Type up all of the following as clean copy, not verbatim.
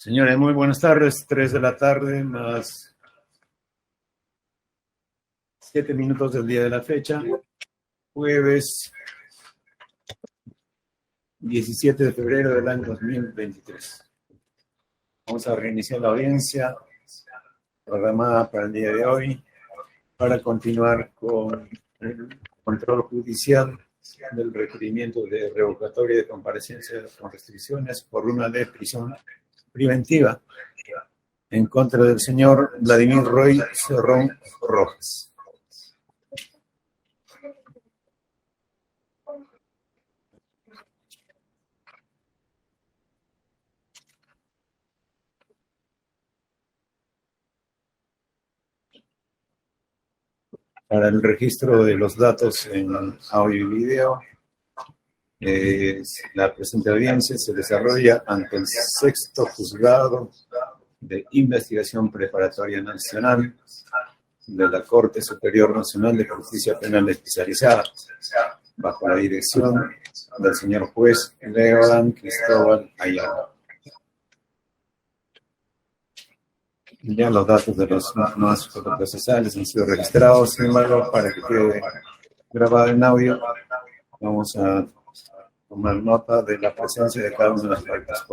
Señores, muy buenas tardes. 3 de la tarde, más 7 minutos del día de la fecha. Jueves 17 de febrero del año 2023. Vamos a reiniciar la audiencia programada para el día de hoy para continuar con el control judicial del requerimiento de revocatoria de comparecencia con restricciones por una de prisión preventiva en contra del señor Vladimir Roy Cerrón Rojas. Para el registro de los datos en audio y video, la presente audiencia se desarrolla ante el sexto juzgado de investigación preparatoria nacional de la Corte Superior Nacional de Justicia Penal Especializada, bajo la dirección del señor juez Leodan Cristóbal Ayala. Ya los datos de los nuevos procesales han sido registrados, sin embargo, para que quede grabado en audio, vamos a tomar nota de la presencia de cada una de las partes.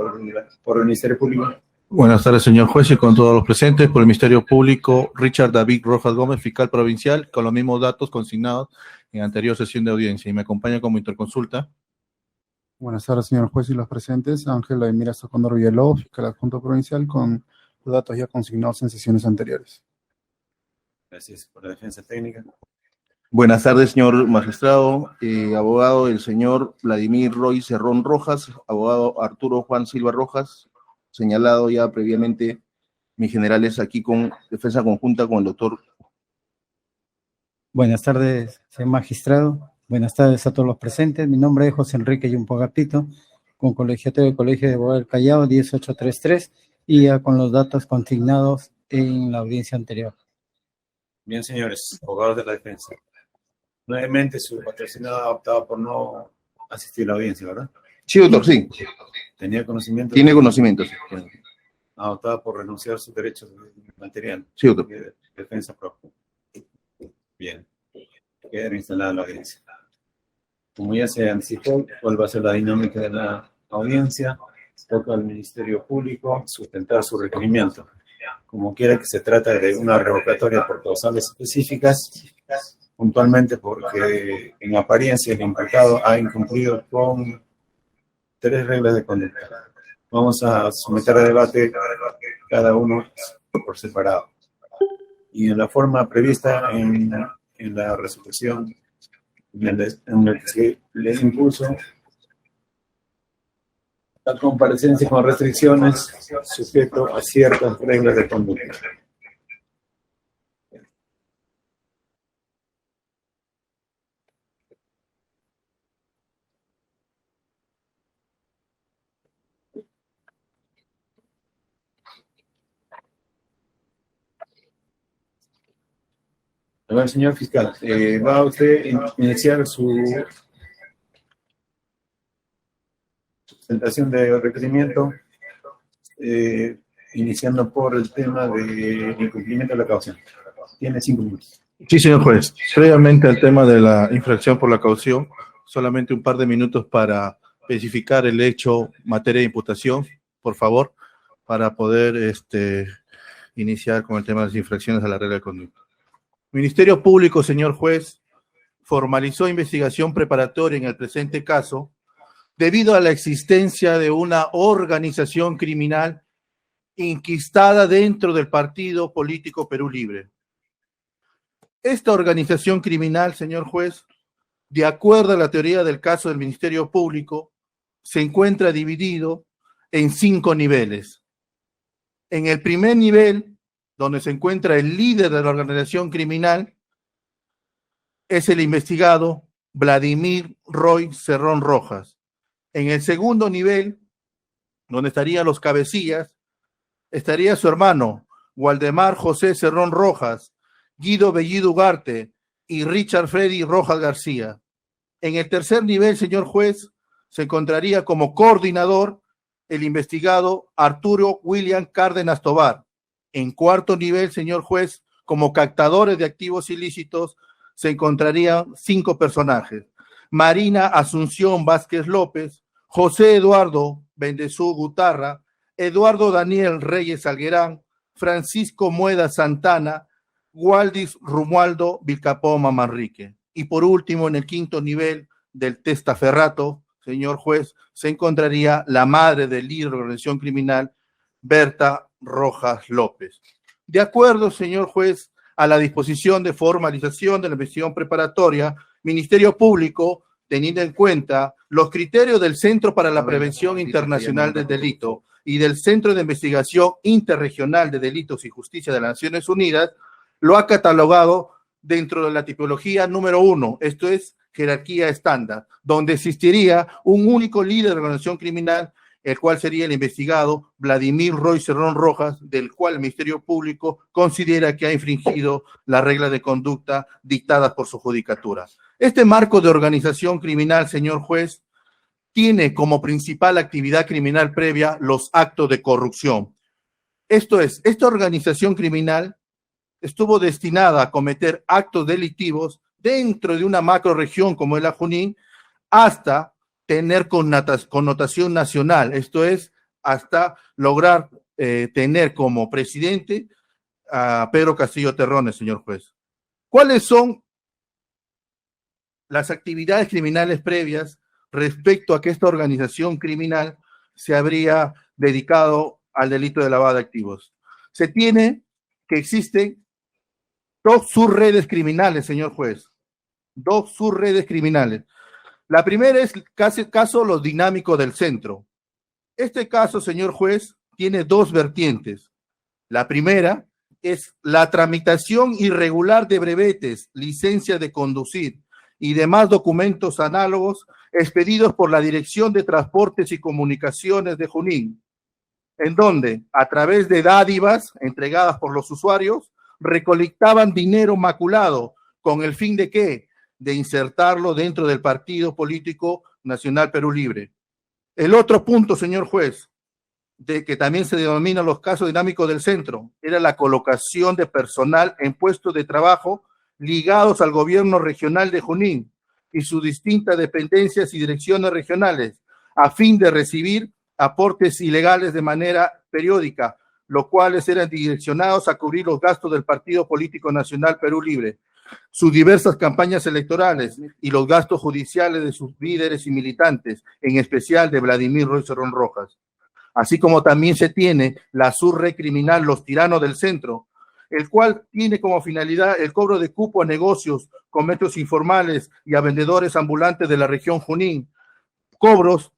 Por el Ministerio Público. Buenas tardes, señor juez, y con todos los presentes. Por el Ministerio Público, Richard David Rojas Gómez, fiscal provincial, con los mismos datos consignados en anterior sesión de audiencia. Y me acompaña como interconsulta. Buenas tardes, señor juez y los presentes. Ángela Emira Socondor Villalobos, fiscal adjunto provincial, con los datos ya consignados en sesiones anteriores. Gracias por la defensa técnica. Buenas tardes, señor magistrado. Abogado, el señor Vladimir Roy Cerrón Rojas, abogado Arturo Juan Silva Rojas, señalado ya previamente, mis generales, aquí con defensa conjunta con el doctor. Buenas tardes, señor magistrado. Buenas tardes a todos los presentes. Mi nombre es José Enrique Yumpo Gatito, con colegiatario del Colegio de Abogados del Callao 10833, y ya con los datos consignados en la audiencia anterior. Bien, señores, abogados de la defensa. Nuevamente, su patrocinado ha optado por no asistir a la audiencia, ¿verdad? Sí, doctor, sí. ¿Tenía conocimiento? Tiene conocimiento, sí. Ha optado por renunciar a sus derechos materiales. Sí, doctor. De defensa propia. Bien. Queda instalada la audiencia. Como ya se anticipó, ¿cuál va a ser la dinámica de la audiencia? Toca al Ministerio Público sustentar su requerimiento. Como quiera que se trata de una revocatoria por causales específicas, puntualmente porque en apariencia el imputado ha incumplido con 3 reglas de conducta. Vamos a someter a debate cada uno por separado. Y en la forma prevista en la resolución en el que les impulso, la comparecencia con restricciones sujeto a ciertas reglas de conducta. A ver, señor fiscal, va usted a iniciar su presentación de requerimiento, iniciando por el tema de incumplimiento de la caución. Tiene 5 minutos. Sí, señor juez. Previamente al tema de la infracción por la caución, solamente un par de minutos para especificar el hecho, materia de imputación, por favor, para poder iniciar con el tema de las infracciones a la regla de conducta. Ministerio Público, señor juez, formalizó investigación preparatoria en el presente caso debido a la existencia de una organización criminal enquistada dentro del partido político Perú Libre. Esta organización criminal, señor juez, de acuerdo a la teoría del caso del Ministerio Público, se encuentra dividido en 5 niveles. En el primer nivel, donde se encuentra el líder de la organización criminal, es el investigado Vladimir Roy Cerrón Rojas. En el segundo nivel, donde estarían los cabecillas, estaría su hermano, Waldemar José Cerrón Rojas, Guido Bellido Ugarte y Richard Freddy Rojas García. En el tercer nivel, señor juez, se encontraría como coordinador el investigado Arturo William Cárdenas Tovar. En cuarto nivel, señor juez, como captadores de activos ilícitos se encontrarían 5 personajes: Marina Asunción Vázquez López, José Eduardo Bendezú Gutarra, Eduardo Daniel Reyes Alguerán, Francisco Mueda Santana, Waldis Romualdo Vilcapoma Manrique. Y por último, en el quinto nivel del testaferrato, señor juez, se encontraría la madre del líder de la organización criminal, Berta Rojas López. De acuerdo, señor juez, a la disposición de formalización de la investigación preparatoria, Ministerio Público, teniendo en cuenta los criterios del Centro para la Prevención Internacional del Delito y del Centro de Investigación Interregional de Delitos y Justicia de las Naciones Unidas, lo ha catalogado dentro de la tipología número 1, esto es jerarquía estándar, donde existiría un único líder de la organización criminal, el cual sería el investigado Vladimir Roy Cerrón Rojas, del cual el Ministerio Público considera que ha infringido las reglas de conducta dictadas por su judicatura. Este marco de organización criminal, señor juez, tiene como principal actividad criminal previa los actos de corrupción. Esto es, esta organización criminal estuvo destinada a cometer actos delictivos dentro de una macrorregión como es la Junín, hasta tener connotación nacional, esto es, hasta lograr tener como presidente a Pedro Castillo Terrones, señor juez. ¿Cuáles son las actividades criminales previas respecto a que esta organización criminal se habría dedicado al delito de lavado de activos? Se tiene que existen 2 subredes criminales, señor juez. 2 subredes criminales. La primera es el caso Los Dinámicos del Centro. Este caso, señor juez, tiene 2 vertientes. La primera es la tramitación irregular de brevetes, licencia de conducir y demás documentos análogos expedidos por la Dirección de Transportes y Comunicaciones de Junín, en donde, a través de dádivas entregadas por los usuarios, recolectaban dinero maculado, ¿con el fin de qué? De insertarlo dentro del Partido Político Nacional Perú Libre. El otro punto, señor juez, de que también se denomina los casos dinámicos del centro, era la colocación de personal en puestos de trabajo ligados al gobierno regional de Junín y sus distintas dependencias y direcciones regionales, a fin de recibir aportes ilegales de manera periódica, los cuales eran direccionados a cubrir los gastos del Partido Político Nacional Perú Libre, sus diversas campañas electorales y los gastos judiciales de sus líderes y militantes, en especial de Vladimir Roy Cerrón Rojas. Así como también se tiene la subred criminal Los Tiranos del Centro, el cual tiene como finalidad el cobro de cupo a negocios, comercios informales y a vendedores ambulantes de la región Junín, cobros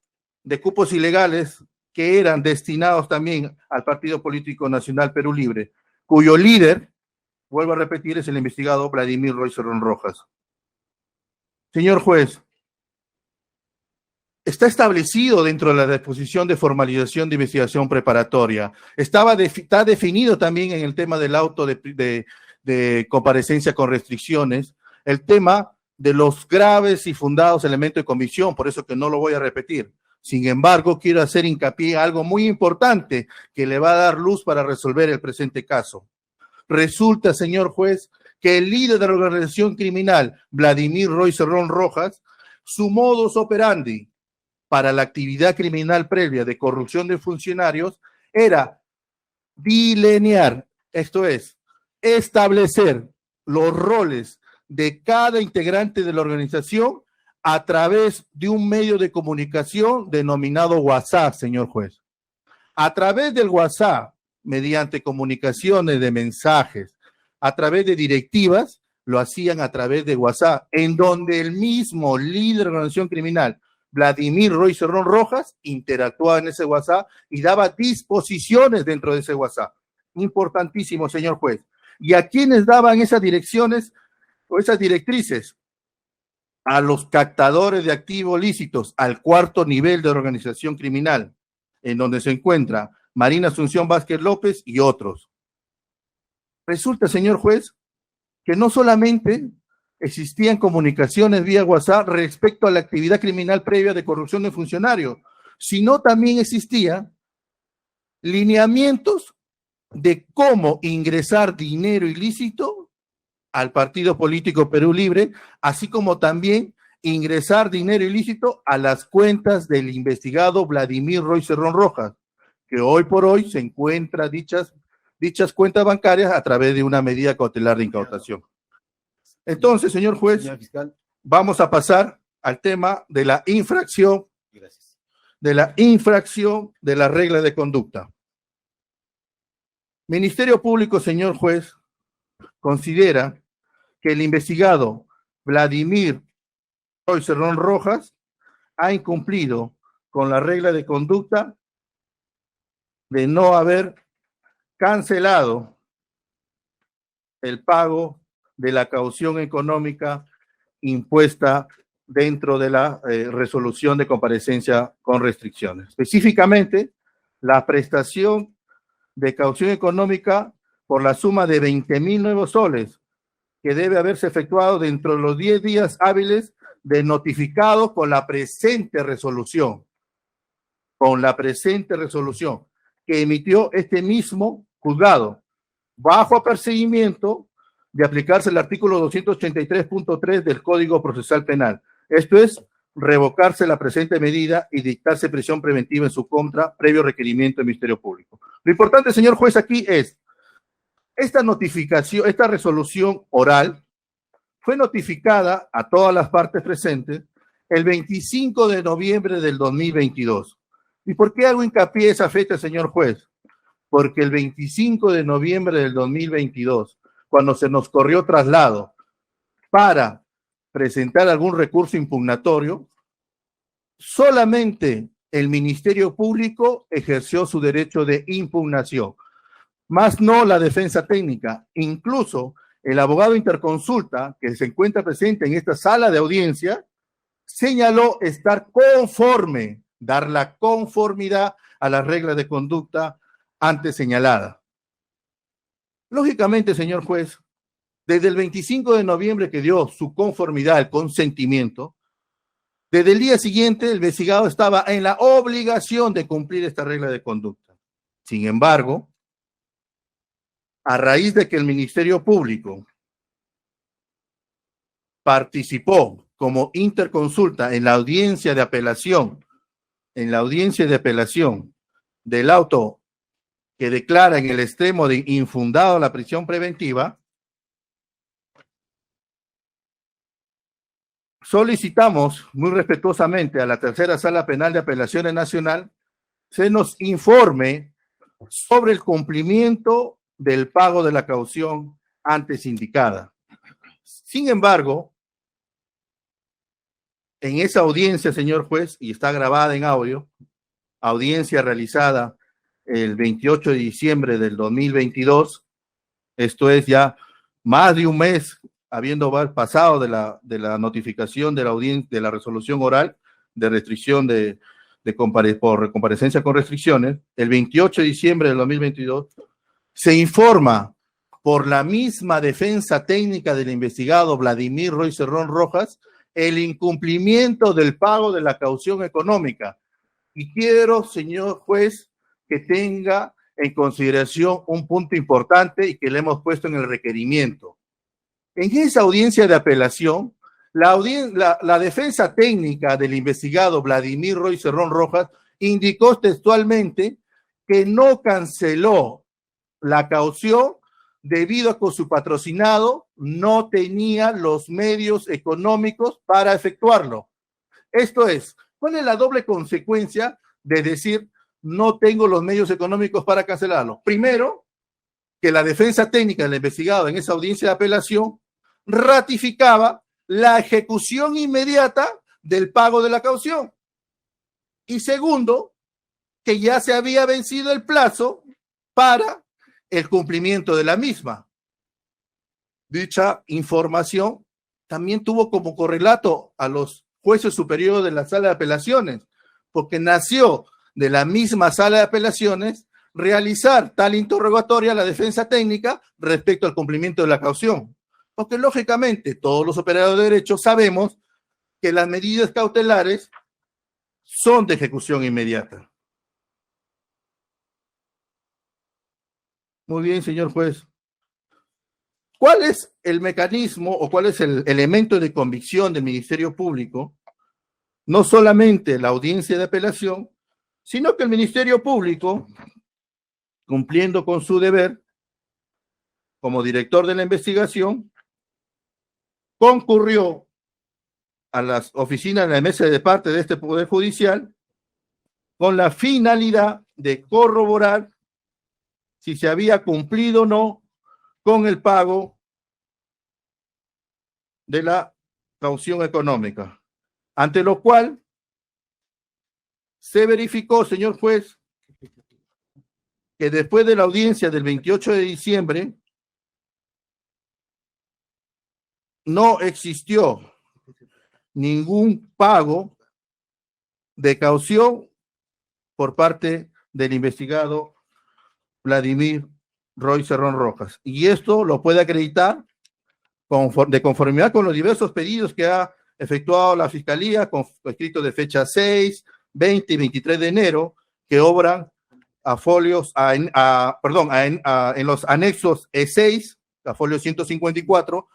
de cupos ilegales que eran destinados también al Partido Político Nacional Perú Libre, cuyo líder, vuelvo a repetir, es el investigado Vladimir Roy Cerrón Rojas. Señor juez, está establecido dentro de la disposición de formalización de investigación preparatoria. Está definido también en el tema del auto de comparecencia con restricciones, el tema de los graves y fundados elementos de convicción, por eso que no lo voy a repetir. Sin embargo, quiero hacer hincapié en algo muy importante que le va a dar luz para resolver el presente caso. Resulta, señor juez, que el líder de la organización criminal, Vladimir Roy Cerrón Rojas, su modus operandi para la actividad criminal previa de corrupción de funcionarios era delinear, esto es, establecer los roles de cada integrante de la organización a través de un medio de comunicación denominado WhatsApp, señor juez. A través del WhatsApp, mediante comunicaciones de mensajes, a través de directivas, lo hacían a través de WhatsApp, en donde el mismo líder de la organización criminal, Vladimir Roy Cerrón Rojas, interactuaba en ese WhatsApp y daba disposiciones dentro de ese WhatsApp. Importantísimo, señor juez. ¿Y a quiénes daban esas direcciones o esas directrices? A los captadores de activos lícitos, al cuarto nivel de organización criminal, en donde se encuentra Marina Asunción Vázquez López y otros. Resulta, señor juez, que no solamente existían comunicaciones vía WhatsApp respecto a la actividad criminal previa de corrupción de funcionarios, sino también existían lineamientos de cómo ingresar dinero ilícito al partido político Perú Libre, así como también ingresar dinero ilícito a las cuentas del investigado Vladimir Roy Cerrón Rojas, que hoy por hoy se encuentra dichas cuentas bancarias a través de una medida cautelar de incautación. Entonces, señor juez, Señor fiscal, vamos a pasar al tema de la infracción gracias. de la regla de conducta. Ministerio Público, señor juez, considera que el investigado Vladimir Roy Cerrón Rojas ha incumplido con la regla de conducta de no haber cancelado el pago de la caución económica impuesta dentro de la resolución de comparecencia con restricciones. Específicamente, la prestación de caución económica por la suma de 20.000 nuevos soles, que debe haberse efectuado dentro de los 10 días hábiles de notificado con la presente resolución que emitió este mismo juzgado, bajo apercibimiento de aplicarse el artículo 283.3 del Código Procesal Penal. Esto es, revocarse la presente medida y dictarse prisión preventiva en su contra, previo requerimiento del Ministerio Público. Lo importante, señor juez, aquí es, esta notificación, esta resolución oral fue notificada a todas las partes presentes el 25 de noviembre del 2022. ¿Y por qué hago hincapié esa fecha, señor juez? Porque el 25 de noviembre del 2022, cuando se nos corrió traslado para presentar algún recurso impugnatorio, solamente el Ministerio Público ejerció su derecho de impugnación, más no la defensa técnica. Incluso el abogado interconsulta, que se encuentra presente en esta sala de audiencia, señaló estar conforme, dar la conformidad a las reglas de conducta antes señalada. Lógicamente, señor juez, desde el 25 de noviembre que dio su conformidad, el consentimiento, desde el día siguiente el investigado estaba en la obligación de cumplir esta regla de conducta. Sin embargo, a raíz de que el Ministerio Público participó como interconsulta en la audiencia de apelación, del auto que declara en el extremo de infundado la prisión preventiva, solicitamos muy respetuosamente a la Tercera Sala Penal de Apelaciones Nacional se nos informe sobre el cumplimiento del pago de la caución antes indicada. Sin embargo, en esa audiencia, señor juez, y está grabada en audio, audiencia realizada el 28 de diciembre del 2022, esto es ya más de un mes habiendo pasado de la notificación de la audiencia, de la resolución oral de restricción por comparecencia con restricciones, el 28 de diciembre del 2022, se informa por la misma defensa técnica del investigado Vladimir Roy Cerrón Rojas el incumplimiento del pago de la caución económica. Y quiero, señor juez, que tenga en consideración un punto importante y que le hemos puesto en el requerimiento. En esa audiencia de apelación, la defensa técnica del investigado Vladimir Roy Cerrón Rojas indicó textualmente que no canceló la caución debido a que su patrocinado no tenía los medios económicos para efectuarlo. Esto es, ¿cuál es la doble consecuencia de decir no tengo los medios económicos para cancelarlo? Primero, que la defensa técnica del investigado en esa audiencia de apelación ratificaba la ejecución inmediata del pago de la caución. Y segundo, que ya se había vencido el plazo para el cumplimiento de la misma. Dicha información también tuvo como correlato a los jueces superiores de la sala de apelaciones, porque nació de la misma sala de apelaciones realizar tal interrogatoria a la defensa técnica respecto al cumplimiento de la caución. Porque lógicamente todos los operadores de derecho sabemos que las medidas cautelares son de ejecución inmediata. Muy bien, señor juez. ¿Cuál es el mecanismo o cuál es el elemento de convicción del Ministerio Público? No solamente la audiencia de apelación, sino que el Ministerio Público, cumpliendo con su deber como director de la investigación, concurrió a las oficinas de la mesa de parte de este Poder Judicial con la finalidad de corroborar si se había cumplido o no con el pago de la caución económica, ante lo cual se verificó, señor juez, que después de la audiencia del 28 de diciembre no existió ningún pago de caución por parte del investigado Vladimir Roy Cerrón Rojas. Y esto lo puede acreditar de conformidad con los diversos pedidos que ha efectuado la Fiscalía, con escritos de fecha 6, 20 y 23 de enero, que obran a folios, en los anexos E6, a folio 154,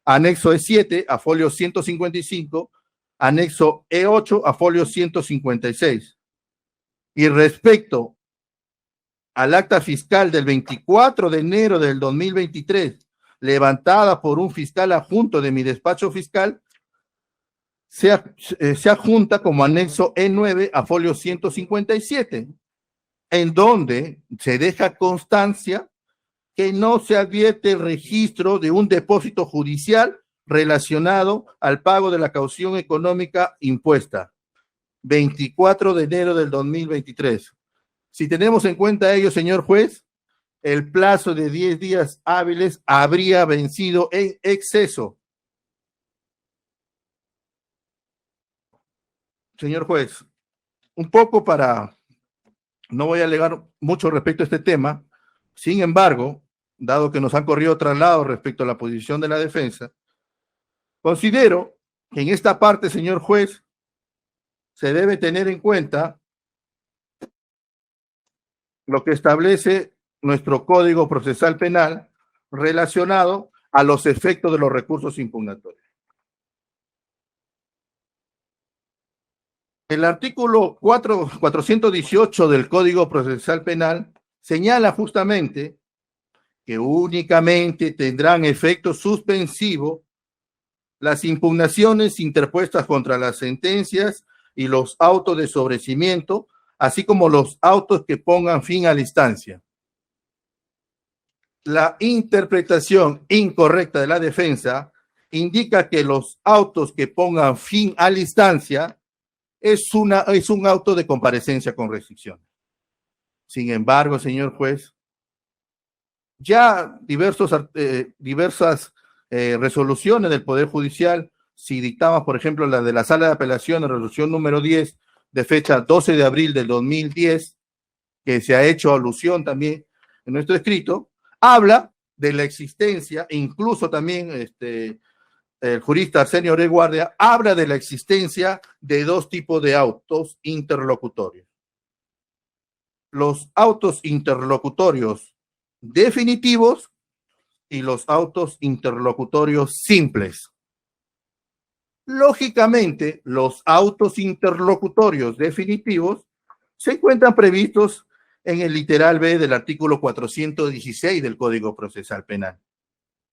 anexo E7, a folio 155, anexo E8, a folio 156. Y respecto al acta fiscal del 24 de enero del 2023, levantada por un fiscal adjunto de mi despacho fiscal, se adjunta como anexo E9 a folio 157, en donde se deja constancia que no se advierte el registro de un depósito judicial relacionado al pago de la caución económica impuesta. 24 de enero del 2023. Si tenemos en cuenta ello, señor juez, el plazo de 10 días hábiles habría vencido en exceso. Señor juez, un poco no voy a alegar mucho respecto a este tema, sin embargo, dado que nos han corrido traslados respecto a la posición de la defensa, considero que en esta parte, señor juez, se debe tener en cuenta lo que establece nuestro Código Procesal Penal relacionado a los efectos de los recursos impugnatorios. El artículo 418 del Código Procesal Penal señala justamente que únicamente tendrán efecto suspensivo las impugnaciones interpuestas contra las sentencias y los autos de sobreseimiento, así como los autos que pongan fin a la instancia. La interpretación incorrecta de la defensa indica que los autos que pongan fin a la instancia es un auto de comparecencia con restricción. Sin embargo, señor juez, ya diversas resoluciones del Poder Judicial, si dictamos, por ejemplo, la de la Sala de Apelación, resolución número 10, de fecha 12 de abril del 2010, que se ha hecho alusión también en nuestro escrito, habla de la existencia, incluso también el jurista Arsenio Oreguardia habla de la existencia de dos tipos de autos interlocutorios. Los autos interlocutorios definitivos y los autos interlocutorios simples. Lógicamente, los autos interlocutorios definitivos se encuentran previstos en el literal B del artículo 416 del Código Procesal Penal.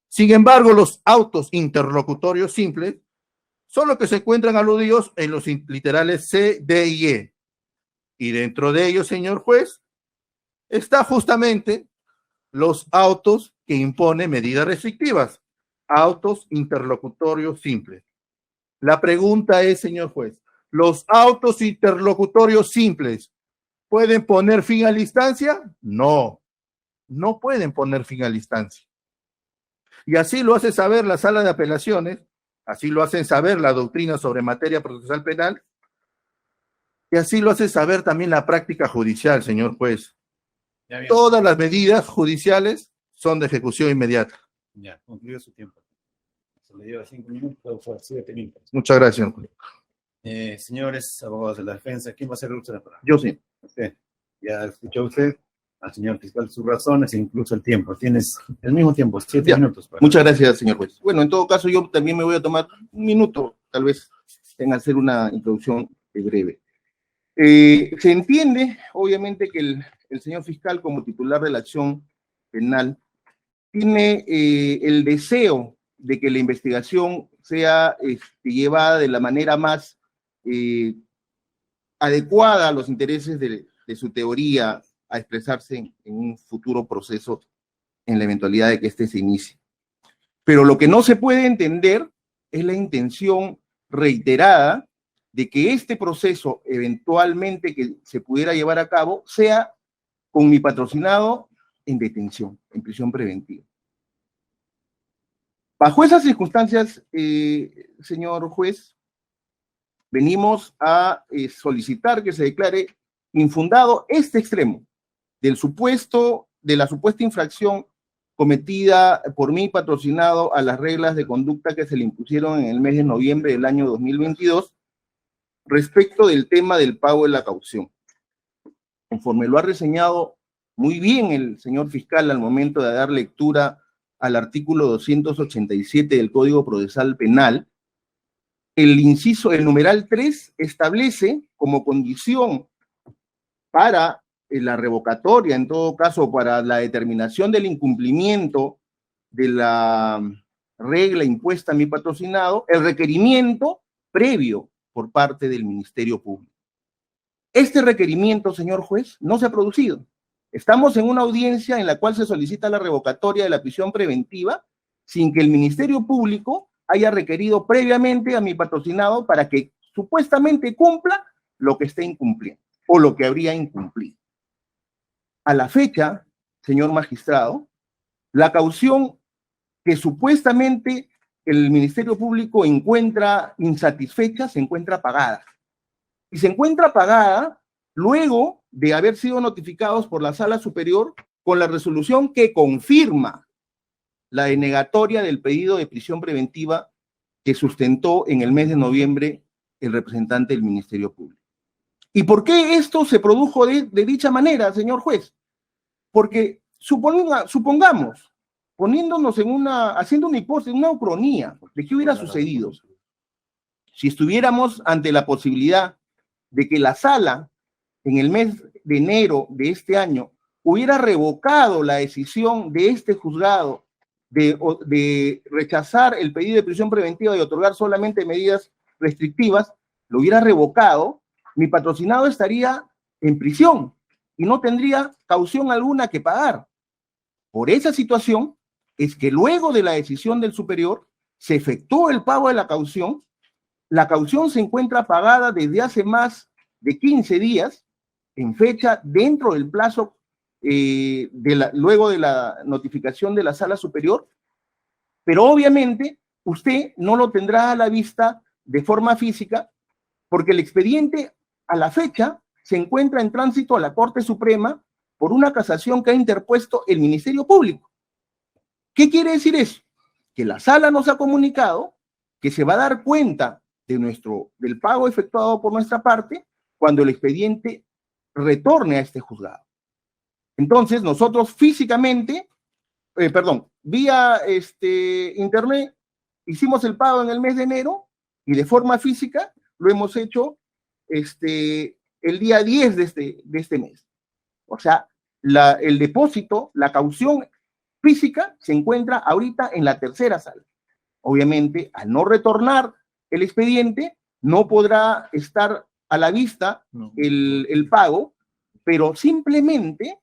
Sin embargo, los autos interlocutorios simples son los que se encuentran aludidos en los literales C, D y E. Y dentro de ellos, señor juez, está justamente los autos que imponen medidas restrictivas, autos interlocutorios simples. La pregunta es, señor juez, ¿los autos interlocutorios simples pueden poner fin a la instancia? No, no pueden poner fin a la instancia. Y así lo hace saber la Sala de Apelaciones, así lo hacen saber la doctrina sobre materia procesal penal, y así lo hace saber también la práctica judicial, señor juez. Todas las medidas judiciales son de ejecución inmediata. Ya, concluyó su tiempo. Se le lleva 5 minutos, fue 7 minutos. Muchas gracias, señor juez. Señores abogados de la defensa, ¿quién va a ser el uso de la palabra? Yo sí. Usted. Ya escuchó usted al señor fiscal sus razones e incluso el tiempo. Tienes el mismo tiempo, 7 Ya. minutos. Muchas gracias, señor juez. Bueno, en todo caso, yo también me voy a tomar un minuto, tal vez, en hacer una introducción breve. Se entiende, obviamente, que el señor fiscal, como titular de la acción penal, tiene el deseo de que la investigación sea llevada de la manera más adecuada a los intereses de su teoría a expresarse en un futuro proceso en la eventualidad de que éste se inicie. Pero lo que no se puede entender es la intención reiterada de que este proceso eventualmente que se pudiera llevar a cabo sea con mi patrocinado en detención, en prisión preventiva. Bajo esas circunstancias, señor juez, venimos a solicitar que se declare infundado este extremo de la supuesta infracción cometida por mí patrocinado a las reglas de conducta que se le impusieron en el mes de noviembre del año 2022 respecto del tema del pago de la caución. Conforme lo ha reseñado muy bien el señor fiscal al momento de dar lectura al artículo 287 del Código Procesal Penal, el numeral 3 establece como condición para la revocatoria, en todo caso, para la determinación del incumplimiento de la regla impuesta a mi patrocinado, el requerimiento previo por parte del Ministerio Público. Este requerimiento, señor juez, no se ha producido. Estamos en una audiencia en la cual se solicita la revocatoria de la prisión preventiva sin que el Ministerio Público haya requerido previamente a mi patrocinado para que supuestamente cumpla lo que esté incumpliendo o lo que habría incumplido. A la fecha, señor magistrado, la caución que supuestamente el Ministerio Público encuentra insatisfecha se encuentra pagada. Y se encuentra pagada luego de haber sido notificados por la Sala Superior con la resolución que confirma la denegatoria del pedido de prisión preventiva que sustentó en el mes de noviembre el representante del Ministerio Público. ¿Y por qué esto se produjo de dicha manera, señor juez? Porque supongamos, poniéndonos haciendo una hipótesis, una ucronía de qué hubiera sucedido si estuviéramos ante la posibilidad de que la sala en el mes de enero de este año hubiera revocado la decisión de este juzgado de rechazar el pedido de prisión preventiva y otorgar solamente medidas restrictivas, lo hubiera revocado, mi patrocinado estaría en prisión y no tendría caución alguna que pagar. Por esa situación es que luego de la decisión del superior se efectuó el pago de la caución se encuentra pagada desde hace más de 15 días, en fecha dentro del plazo luego de la notificación de la Sala Superior, pero obviamente usted no lo tendrá a la vista de forma física porque el expediente a la fecha se encuentra en tránsito a la Corte Suprema por una casación que ha interpuesto el Ministerio Público. ¿Qué quiere decir eso? Que la Sala nos ha comunicado que se va a dar cuenta del pago efectuado por nuestra parte cuando el expediente retorne a este juzgado. Entonces, nosotros físicamente, vía internet, hicimos el pago en el mes de enero y de forma física lo hemos hecho el día 10 de este mes. O sea, el depósito, la caución física se encuentra ahorita en la tercera sala. Obviamente, al no retornar el expediente, no podrá estar a la vista el pago, pero simplemente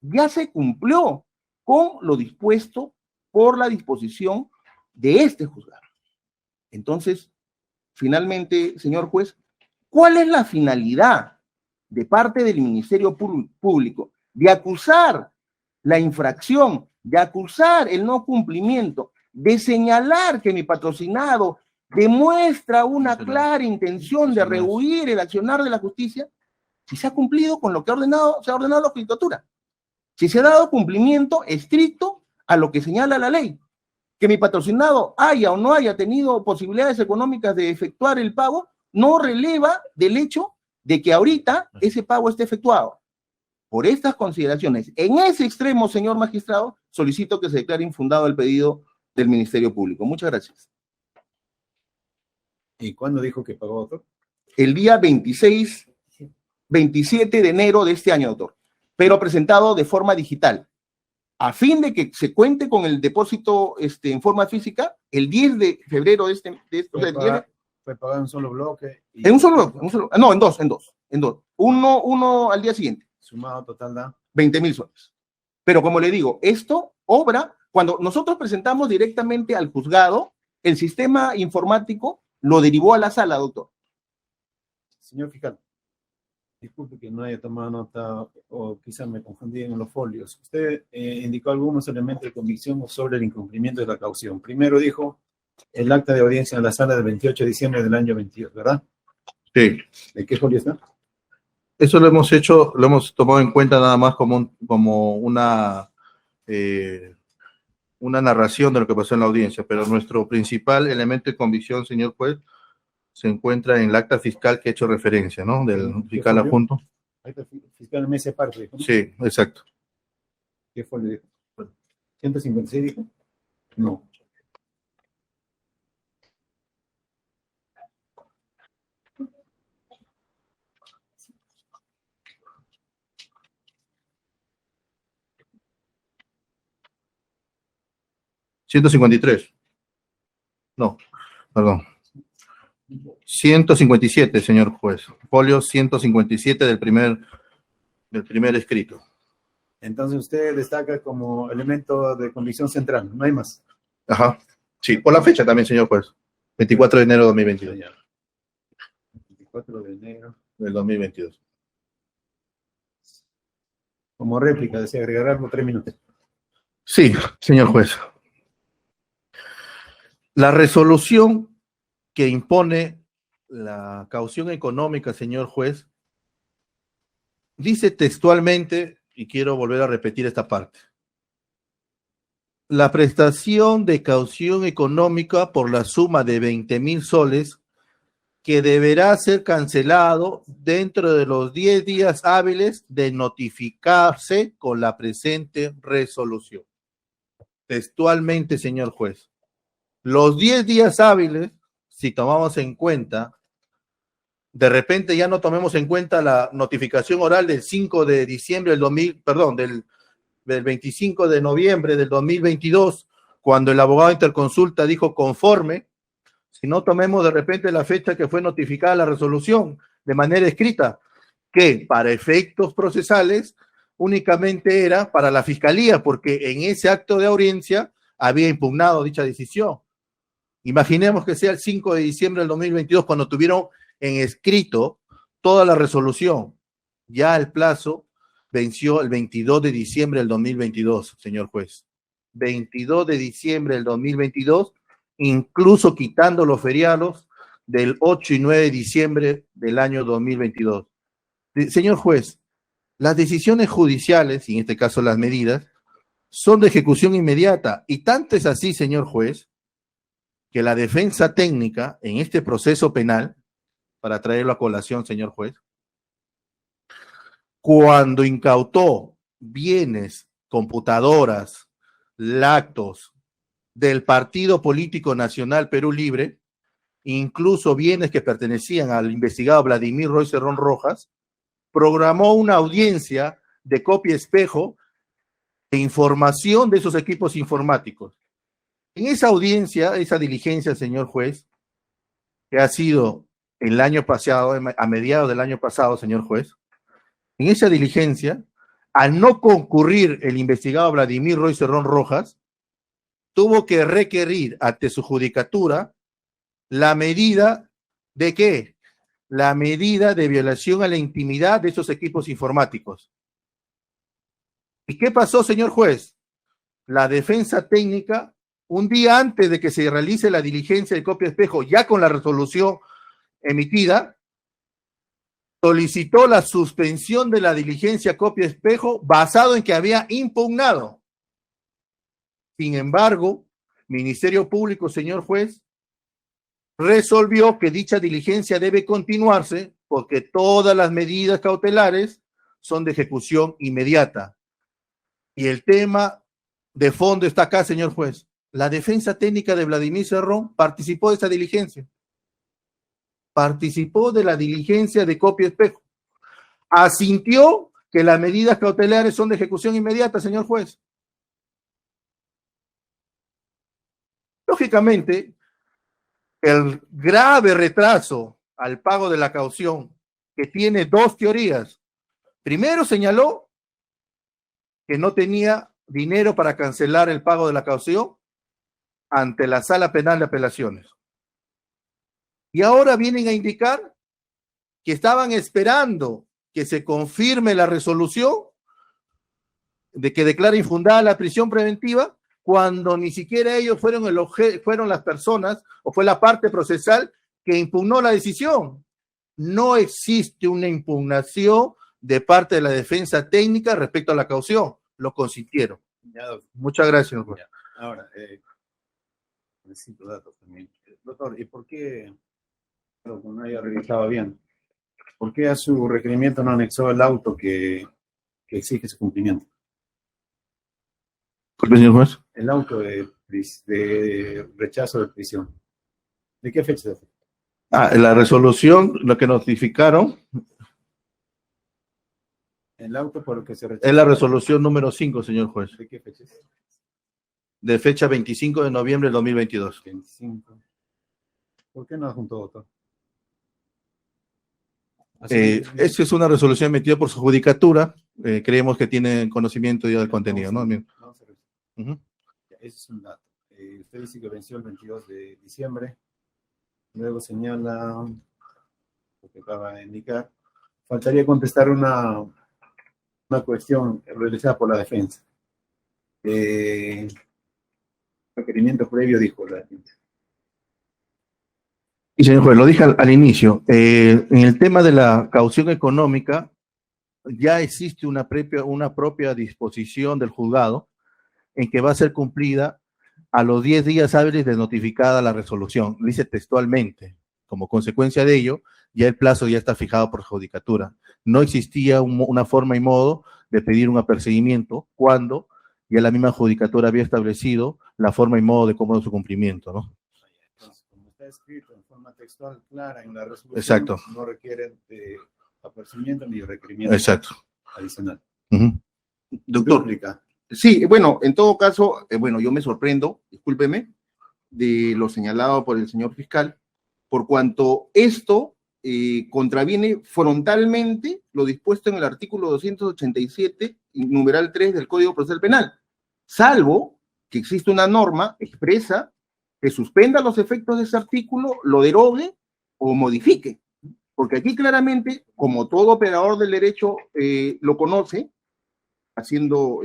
ya se cumplió con lo dispuesto por la disposición de este juzgado. Entonces, finalmente, señor juez, ¿cuál es la finalidad de parte del Ministerio Público de acusar la infracción, de acusar el no cumplimiento, de señalar que mi patrocinado demuestra una clara intención de rehuir el accionar de la justicia, si se ha cumplido con lo que se ha ordenado la judicatura, si se ha dado cumplimiento estricto a lo que señala la ley, que mi patrocinado haya o no haya tenido posibilidades económicas de efectuar el pago, no releva del hecho de que ahorita ese pago esté efectuado. Por estas consideraciones, en ese extremo, señor magistrado, solicito que se declare infundado el pedido del Ministerio Público. Muchas gracias. ¿Y cuándo dijo que pagó, doctor? El día 27 de enero de este año, doctor, pero presentado de forma digital, a fin de que se cuente con el depósito en forma física, el 10 de febrero de Fue pagado en un solo bloque. en un solo, no, en dos. Uno al día siguiente. Sumado total da 20,000 soles. Pero como le digo, esto obra, cuando nosotros presentamos directamente al juzgado, el sistema informático lo derivó a la sala, doctor. Señor fiscal, disculpe que no haya tomado nota o quizás me confundí en los folios. Usted indicó algunos elementos de convicción sobre el incumplimiento de la caución. Primero dijo el acta de audiencia en la sala del 28 de diciembre del año 22, ¿verdad? Sí. ¿De qué folio está? Eso lo hemos hecho, lo hemos tomado en cuenta nada más como una narración de lo que pasó en la audiencia, pero nuestro principal elemento de convicción, señor juez, se encuentra en el acta fiscal que he hecho referencia, ¿no? Del fiscal adjunto. Acta fiscal en esa parte, ¿dijo? Sí, exacto. ¿Qué folio dijo? ¿156 dijo? No. ¿153? No, perdón. 157, señor juez. Folio 157 del primer escrito. Entonces usted destaca como elemento de convicción central, no hay más. Ajá. Sí, por la fecha también, señor juez. 24 de enero de 2022. 24 de enero. Del 2022. Como réplica, desea agregar algo, 3 minutos. Sí, señor juez. La resolución que impone la caución económica, señor juez, dice textualmente, y quiero volver a repetir esta parte, la prestación de caución económica por la suma de 20,000 soles que deberá ser cancelado dentro de los 10 días hábiles de notificarse con la presente resolución. Textualmente, señor juez. Los 10 días hábiles, si tomamos en cuenta, de repente ya no tomemos en cuenta la notificación oral del 5 de diciembre del 25 de noviembre del 2022, cuando el abogado interconsulta dijo conforme, si no tomemos de repente la fecha que fue notificada la resolución de manera escrita, que para efectos procesales únicamente era para la fiscalía, porque en ese acto de audiencia había impugnado dicha decisión. Imaginemos que sea el 5 de diciembre del 2022 cuando tuvieron en escrito toda la resolución. Ya el plazo venció el 22 de diciembre del 2022, señor juez. 22 de diciembre del 2022, incluso quitando los feriados del 8 y 9 de diciembre del año 2022. Señor juez, las decisiones judiciales, y en este caso las medidas, son de ejecución inmediata. Y tanto es así, señor juez, que la defensa técnica en este proceso penal, para traerlo a colación, señor juez, cuando incautó bienes, computadoras, lactos del Partido Político Nacional Perú Libre, incluso bienes que pertenecían al investigado Vladimir Roy Cerrón Rojas, programó una audiencia de copia espejo de información de esos equipos informáticos. En esa audiencia, esa diligencia, señor juez, que ha sido el año pasado, a mediados del año pasado, señor juez, en esa diligencia, al no concurrir el investigado Vladimir Roy Cerrón Rojas, tuvo que requerir ante su judicatura la medida de ¿qué? La medida de violación a la intimidad de esos equipos informáticos. ¿Y qué pasó, señor juez? La defensa técnica, un día antes de que se realice la diligencia de copia espejo, ya con la resolución emitida, solicitó la suspensión de la diligencia copia espejo basado en que había impugnado. Sin embargo, Ministerio Público, señor juez, resolvió que dicha diligencia debe continuarse porque todas las medidas cautelares son de ejecución inmediata. Y el tema de fondo está acá, señor juez. La defensa técnica de Vladimir Cerrón participó de esa diligencia. Participó de la diligencia de copia espejo. Asintió que las medidas cautelares son de ejecución inmediata, señor juez. Lógicamente, el grave retraso al pago de la caución, que tiene dos teorías. Primero señaló que no tenía dinero para cancelar el pago de la caución ante la Sala Penal de Apelaciones. Y ahora vienen a indicar que estaban esperando que se confirme la resolución de que declara infundada la prisión preventiva, cuando ni siquiera ellos fueron las personas o fue la parte procesal que impugnó la decisión. No existe una impugnación de parte de la defensa técnica respecto a la caución. Lo consintieron. Ya, doctor. Muchas gracias, señor juez. Ahora, necesito datos también. Doctor, ¿y por qué, creo que no haya revisado bien, por qué a su requerimiento no anexó el auto que exige su cumplimiento? Disculpe, señor juez. El auto de rechazo de prisión. ¿De qué fecha es? La resolución, lo que notificaron, El auto por el que se rechaza. es la resolución número 5, señor juez, ¿De qué fecha es? de fecha 25 de noviembre del 2022. 25. ¿Por qué no adjuntó, doctor? Esta es una resolución emitida por su judicatura. Creemos que tienen conocimiento ya del contenido, ¿no? Vamos a ver. Ujú. Ese es un dato. Usted dice que venció el 22 de diciembre. Luego señala lo que acaba de indicar. Faltaría contestar una cuestión realizada por la defensa. Requerimiento previo, dijo la defensa. Y señor juez, lo dije al inicio, en el tema de la caución económica, ya existe una propia disposición del juzgado en que va a ser cumplida a los 10 días hábiles de notificada la resolución. Dice textualmente. Como consecuencia de ello, ya el plazo ya está fijado por judicatura. No existía una forma y modo de pedir un apercibimiento cuando ya la misma judicatura había establecido la forma y modo de cómo es su cumplimiento, ¿no? Entonces, como está escrito en forma textual clara en la resolución, Exacto. no requieren de apercibimiento ni requerimiento Exacto. adicional. Ujú. Doctor. Duplica. Sí, bueno, en todo caso, bueno, yo me sorprendo, discúlpeme, de lo señalado por el señor fiscal, por cuanto esto contraviene frontalmente lo dispuesto en el artículo 287, numeral 3 del Código Procesal Penal, salvo que existe una norma expresa que suspenda los efectos de ese artículo, lo derogue o modifique. Porque aquí claramente, como todo operador del derecho lo conoce, haciendo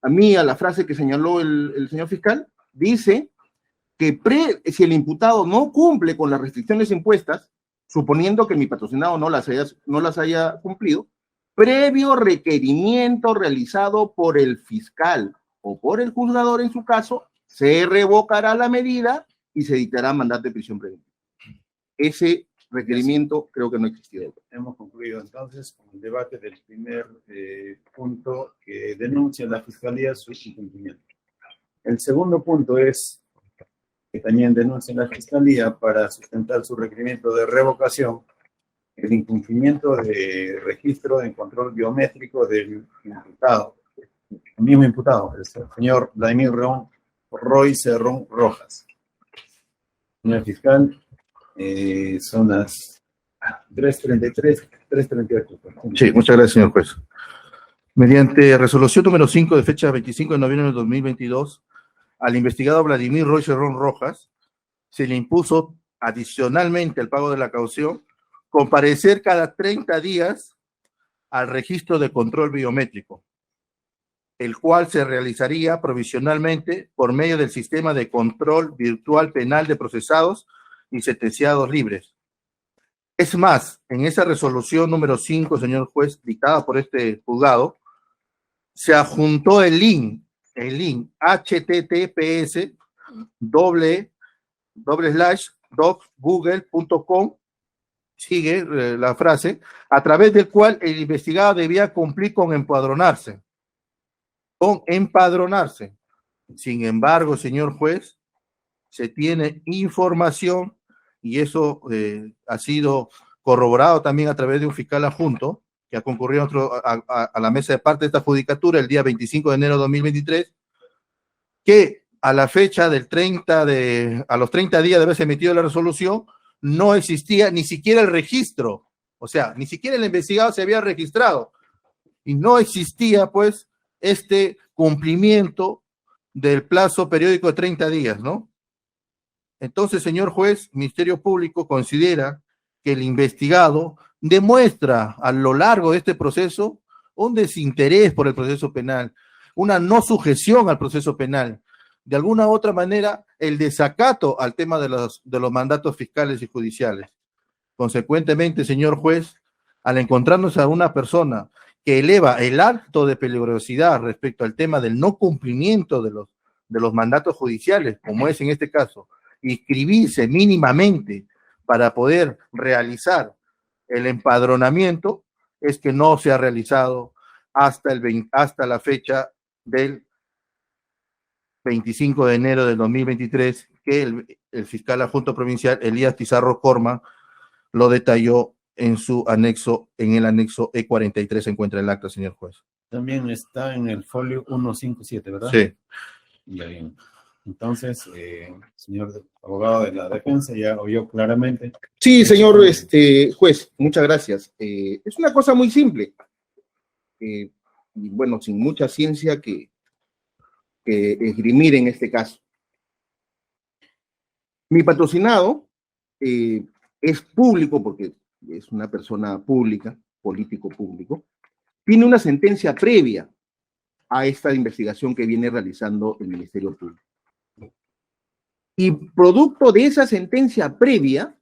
a la frase que señaló el señor fiscal, dice que si el imputado no cumple con las restricciones impuestas, suponiendo que mi patrocinado no las haya cumplido, previo requerimiento realizado por el fiscal o por el juzgador en su caso, se revocará la medida y se dictará mandato de prisión preventiva. Ese requerimiento creo que no existió. Hemos concluido entonces con el debate del primer punto que denuncia la Fiscalía su incumplimiento. El segundo punto es que también denuncia la Fiscalía para sustentar su requerimiento de revocación el incumplimiento de registro de control biométrico del imputado, el mismo imputado, el señor Vladimir Roy Cerrón Rojas. Señor fiscal, son las 3:33, 3:38. Sí, muchas gracias, señor juez. Mediante resolución número 5 de fecha 25 de noviembre de 2022, al investigado Vladimir Roy Cerrón Rojas se le impuso adicionalmente al pago de la caución comparecer cada 30 días al registro de control biométrico, el cual se realizaría provisionalmente por medio del sistema de control virtual penal de procesados y sentenciados libres. Es más, en esa resolución número 5, señor juez, dictada por este juzgado, se adjuntó el link https /docgoogle.com, sigue la frase, a través del cual el investigado debía cumplir con empadronarse. Con empadronarse. Sin embargo, señor juez, se tiene información, y eso ha sido corroborado también a través de un fiscal adjunto, que ha concurrido a la mesa de parte de esta judicatura el día 25 de enero de 2023, que a la fecha del a los 30 días de haberse emitido la resolución, no existía ni siquiera el registro, o sea, ni siquiera el investigado se había registrado, y no existía, pues, este cumplimiento del plazo periódico de 30 días, ¿no? Entonces, señor juez, Ministerio Público considera que el investigado demuestra a lo largo de este proceso un desinterés por el proceso penal, una no sujeción al proceso penal, de alguna u otra manera el desacato al tema de los mandatos fiscales y judiciales. Consecuentemente, señor juez, al encontrarnos a una persona que eleva el acto de peligrosidad respecto al tema del no cumplimiento de los mandatos judiciales, como es en este caso, inscribirse mínimamente para poder realizar el empadronamiento, es que no se ha realizado hasta la fecha del 25 de enero del 2023, que el fiscal adjunto provincial Elías Pizarro Corma lo detalló en su anexo, en el anexo E43 se encuentra el acta, señor juez. También está en el folio 157, ¿verdad? Sí. Bien. Entonces, señor abogado de la defensa, ya oyó claramente. Sí, señor juez, muchas gracias. Es una cosa muy simple. Y bueno, sin mucha ciencia que esgrimir en este caso. Mi patrocinado es público porque es una persona pública, político público, tiene una sentencia previa a esta investigación que viene realizando el Ministerio Público. Y producto de esa sentencia previa,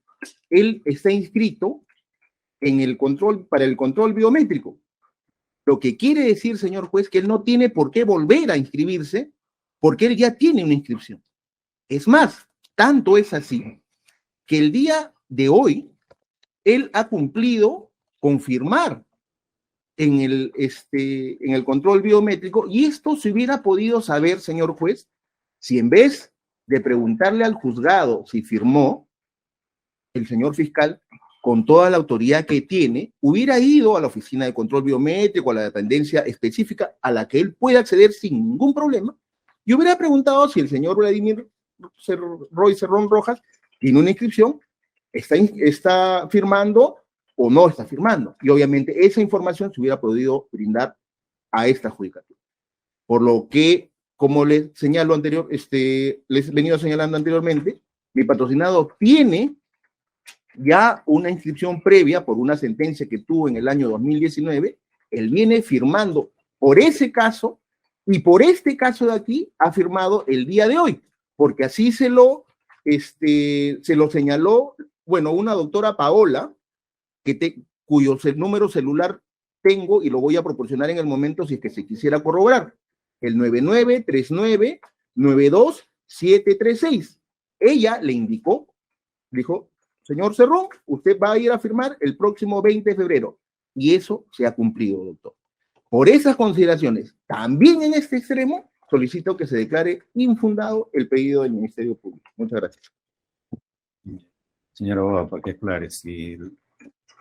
él está inscrito en el para el control biométrico. Lo que quiere decir, señor juez, que él no tiene por qué volver a inscribirse porque él ya tiene una inscripción. Es más, tanto es así que el día de hoy él ha cumplido con firmar en el control biométrico, y esto se hubiera podido saber, señor juez, si en vez de preguntarle al juzgado si firmó, el señor fiscal, con toda la autoridad que tiene, hubiera ido a la oficina de control biométrico, a la dependencia específica a la que él puede acceder sin ningún problema, y hubiera preguntado si el señor Vladimir Roy Cerrón Rojas tiene una inscripción, está firmando o no está firmando. Y obviamente esa información se hubiera podido brindar a esta judicatura. Por lo que, como les señalo les he venido señalando anteriormente, mi patrocinado tiene ya una inscripción previa por una sentencia que tuvo en el año 2019, él viene firmando por ese caso, y por este caso de aquí ha firmado el día de hoy, porque así se lo señaló, bueno, una doctora Paola, cuyo número celular tengo y lo voy a proporcionar en el momento si es que se quisiera corroborar, el 9939292736. Ella le indicó, dijo, señor Cerrón, usted va a ir a firmar el próximo 20 de febrero. Y eso se ha cumplido, doctor. Por esas consideraciones, también en este extremo, solicito que se declare infundado el pedido del Ministerio Público. Muchas gracias. Señor abogado, para que aclare, si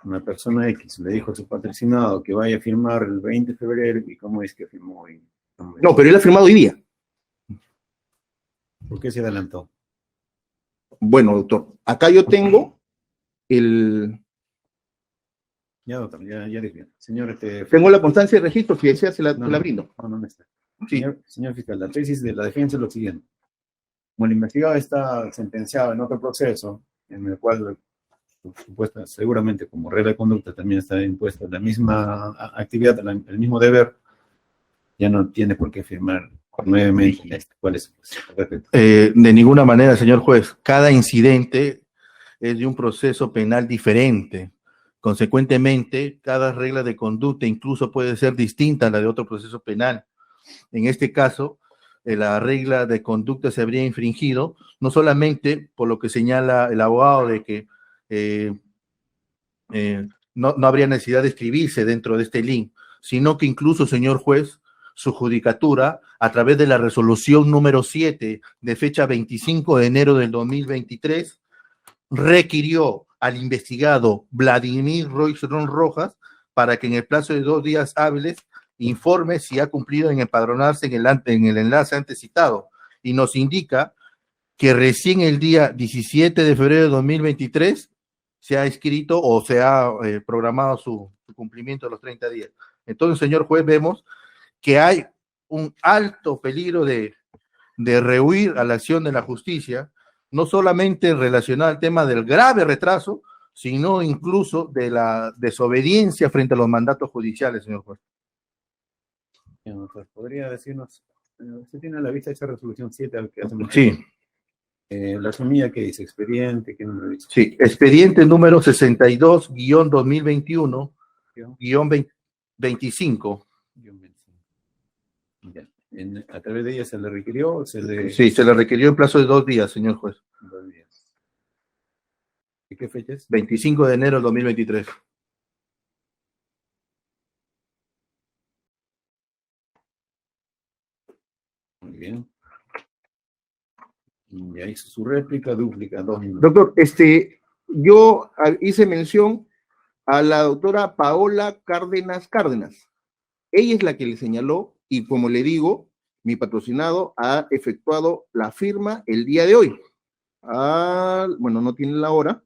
una persona X le dijo a su patrocinado que vaya a firmar el 20 de febrero, ¿y cómo es que firmó hoy? No, pero él ha firmado hoy día. ¿Por qué se adelantó? Bueno, doctor, acá yo tengo Ya, doctor, ya dije. Señor, tengo la constancia de registro, si desea se la brindo. No está. Sí. Señor fiscal, la tesis de la defensa es lo siguiente. Como el investigado está sentenciado en otro proceso, en el cual seguramente como regla de conducta también está impuesta la misma actividad, el mismo deber, ya no tiene por qué firmar nuevamente. ¿Cuál es? De ninguna manera, señor juez. Cada incidente es de un proceso penal diferente. Consecuentemente, cada regla de conducta incluso puede ser distinta a la de otro proceso penal. En este caso, la regla de conducta se habría infringido, no solamente por lo que señala el abogado de que no habría necesidad de escribirse dentro de este link, sino que incluso, señor juez, su judicatura, a través de la resolución número 7 de fecha 25 de enero del 2023, requirió al investigado Vladimir Roy Cerrón Rojas para que en el plazo de 2 días hábiles informe si ha cumplido en empadronarse en el enlace antes citado, y nos indica que recién el día 17 de febrero de 2023 se ha escrito o se ha programado su cumplimiento de los 30 días. Entonces, señor juez, vemos que hay un alto peligro de rehuir a la acción de la justicia, no solamente relacionado al tema del grave retraso, sino incluso de la desobediencia frente a los mandatos judiciales, señor juez. ¿Podría decirnos, usted tiene a la vista esa resolución 7 al que hacemos? Sí. La semilla que dice, expediente, ¿qué número dice? Sí, expediente número 62-2021-25. Ya. ¿A través de ella se le requirió? Sí, se le requirió en plazo de 2 días, señor juez. 2 días. ¿Y qué fecha es? 25 de enero del 2023. Muy bien. Ya hizo su réplica, dúplica, 2 minutos. Doctor, yo hice mención a la doctora Paola Cárdenas. Ella es la que le señaló, y como le digo, mi patrocinado ha efectuado la firma el día de hoy. Bueno, no tiene la hora,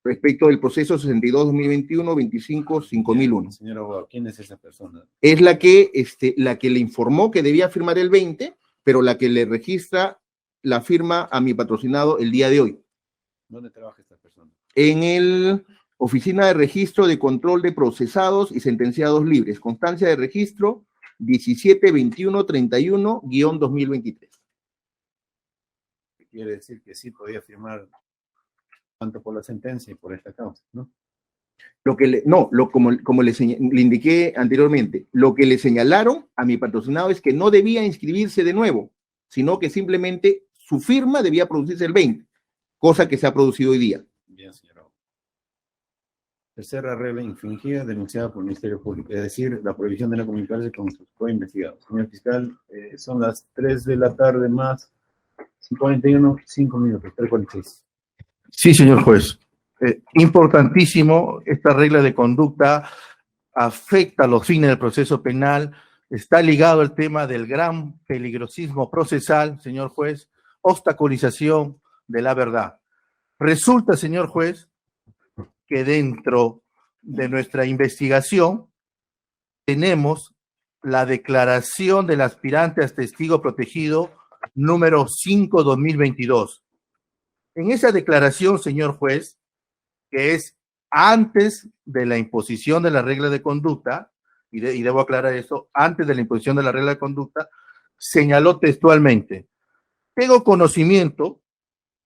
respecto del proceso 62-2021-25-5001. Señor abogado, ¿quién es esa persona? Es la que le informó que debía firmar el 20, pero la que le registra la firma a mi patrocinado el día de hoy. ¿Dónde trabaja esta persona? En el Oficina de Registro de Control de Procesados y Sentenciados Libres, constancia de registro 172131-2023. Quiere decir que sí podía firmar tanto por la sentencia y por esta causa, ¿no? Como le indiqué anteriormente, lo que le señalaron a mi patrocinado es que no debía inscribirse de nuevo, sino que simplemente su firma debía producirse el 20, cosa que se ha producido hoy día. Bien, señor. Tercera regla infringida denunciada por el Ministerio Público, es decir, la prohibición de no comunicarse con sus co-investigados. Señor fiscal, son las 3 de la tarde más 41, 5 minutos, 3:46. Sí, señor juez. Importantísimo, esta regla de conducta afecta a los fines del proceso penal, está ligado al tema del gran peligrosismo procesal, señor juez, obstaculización de la verdad. Resulta, señor juez, que dentro de nuestra investigación tenemos la declaración del aspirante a testigo protegido número 5/2022. En esa declaración, señor juez, que es antes de la imposición de la regla de conducta, y debo aclarar esto, antes de la imposición de la regla de conducta, señaló textualmente: tengo conocimiento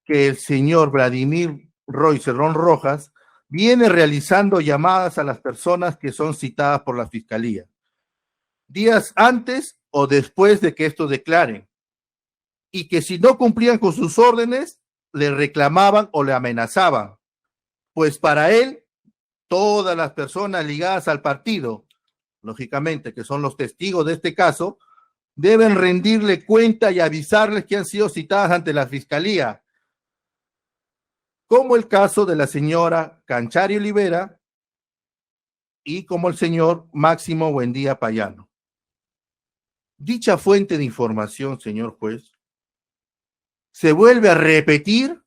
que el señor Vladimir Roy Cerrón Rojas viene realizando llamadas a las personas que son citadas por la Fiscalía, días antes o después de que estos declaren, y que si no cumplían con sus órdenes, le reclamaban o le amenazaban, pues para él, todas las personas ligadas al partido, lógicamente que son los testigos de este caso, deben rendirle cuenta y avisarles que han sido citadas ante la Fiscalía, como el caso de la señora Canchari Olivera y como el señor Máximo Buendía Payano. Dicha fuente de información, señor juez, se vuelve a repetir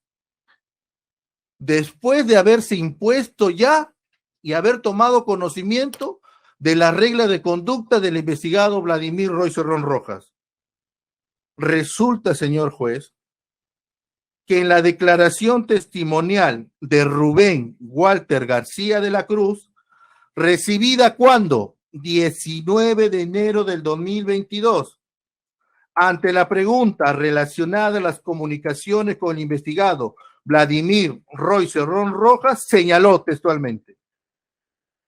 después de haberse impuesto ya y haber tomado conocimiento de la regla de conducta del investigado Vladimir Roy Cerrón Rojas. Resulta, señor juez, que en la declaración testimonial de Rubén Walter García de la Cruz, recibida ¿cuándo? 19 de enero del 2022, ante la pregunta relacionada a las comunicaciones con el investigado Vladimir Roy Cerrón Rojas, señaló textualmente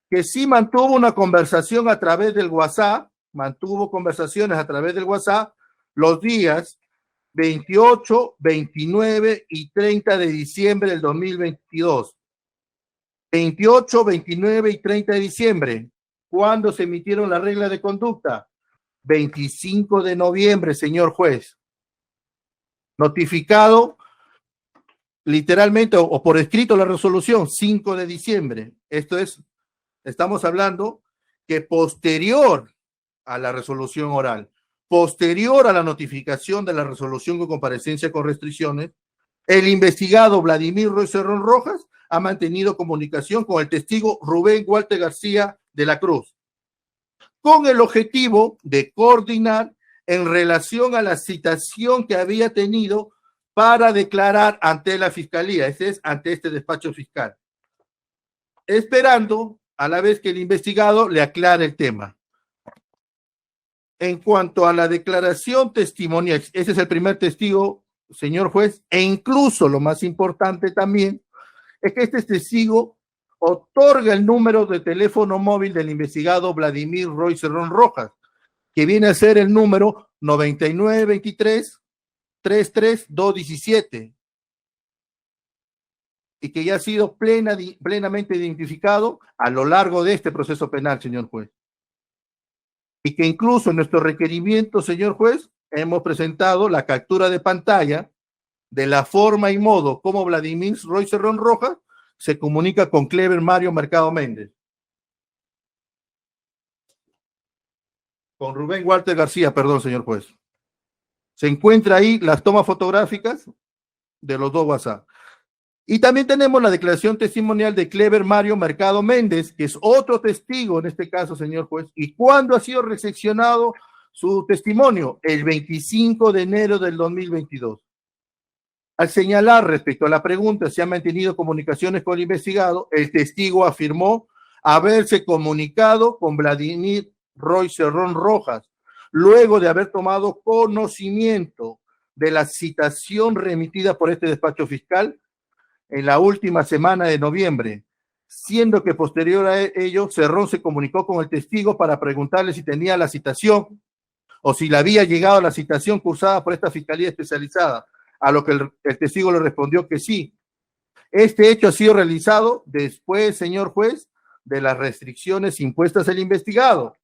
que sí mantuvo una conversación a través del WhatsApp, mantuvo conversaciones a través del WhatsApp, los días 28, 29 y 30 de diciembre del 2022. 28, 29 y 30 de diciembre. ¿Cuándo se emitieron las reglas de conducta? 25 de noviembre, señor juez. Notificado literalmente o por escrito la resolución, 5 de diciembre. Esto es, estamos hablando que posterior a la resolución oral, posterior a la notificación de la resolución con comparecencia con restricciones, el investigado Vladimir Roy Cerrón Rojas ha mantenido comunicación con el testigo Rubén Walter García de la Cruz, con el objetivo de coordinar en relación a la citación que había tenido para declarar ante la Fiscalía, es ante este despacho fiscal, esperando a la vez que el investigado le aclare el tema. En cuanto a la declaración testimonial, ese es el primer testigo, señor juez, e incluso lo más importante también es que este testigo otorga el número de teléfono móvil del investigado Vladimir Roy Cerrón Rojas, que viene a ser el número 9923-33217, y que ya ha sido plenamente identificado a lo largo de este proceso penal, señor juez. Y que incluso en nuestro requerimiento, señor juez, hemos presentado la captura de pantalla de la forma y modo como Vladimir Roy Cerrón Rojas se comunica con Clever Mario Mercado Méndez. Con Rubén Walter García, perdón, señor juez. Se encuentra ahí las tomas fotográficas de los dos WhatsApp. Y también tenemos la declaración testimonial de Clever Mario Mercado Méndez, que es otro testigo en este caso, señor juez. ¿Y cuándo ha sido recepcionado su testimonio? El 25 de enero del 2022. Al señalar respecto a la pregunta si ha mantenido comunicaciones con el investigado, el testigo afirmó haberse comunicado con Vladimir Roy Cerrón Rojas, luego de haber tomado conocimiento de la citación remitida por este despacho fiscal en la última semana de noviembre, siendo que posterior a ello, Cerrón se comunicó con el testigo para preguntarle si tenía la citación o si le había llegado la citación cursada por esta fiscalía especializada, a lo que el testigo le respondió que sí. Este hecho ha sido realizado después, señor juez, de las restricciones impuestas al investigado.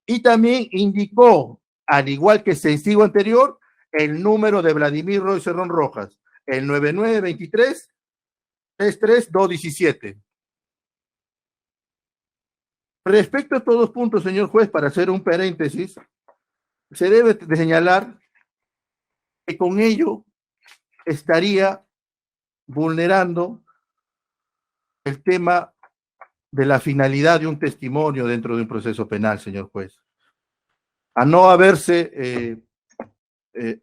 Y también indicó, al igual que el testigo anterior, el número de Vladimir Roy Cerrón Rojas, el 9923-33217. Respecto a estos dos puntos, señor juez, para hacer un paréntesis, se debe de señalar que con ello estaría vulnerando el tema de la finalidad de un testimonio dentro de un proceso penal, señor juez. Al no haberse,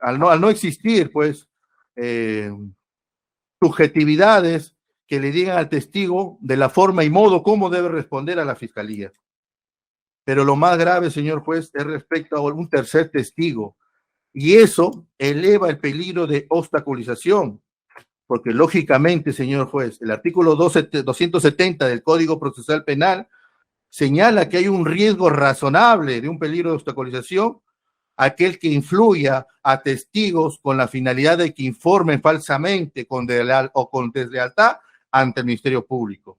al no existir, pues, subjetividades que le digan al testigo de la forma y modo cómo debe responder a la fiscalía. Pero lo más grave, señor juez, es respecto a un tercer testigo, y eso eleva el peligro de obstaculización, porque lógicamente, señor juez, el artículo 270 del Código Procesal Penal señala que hay un riesgo razonable de un peligro de obstaculización aquel que influya a testigos con la finalidad de que informen falsamente con deslealtad ante el Ministerio Público.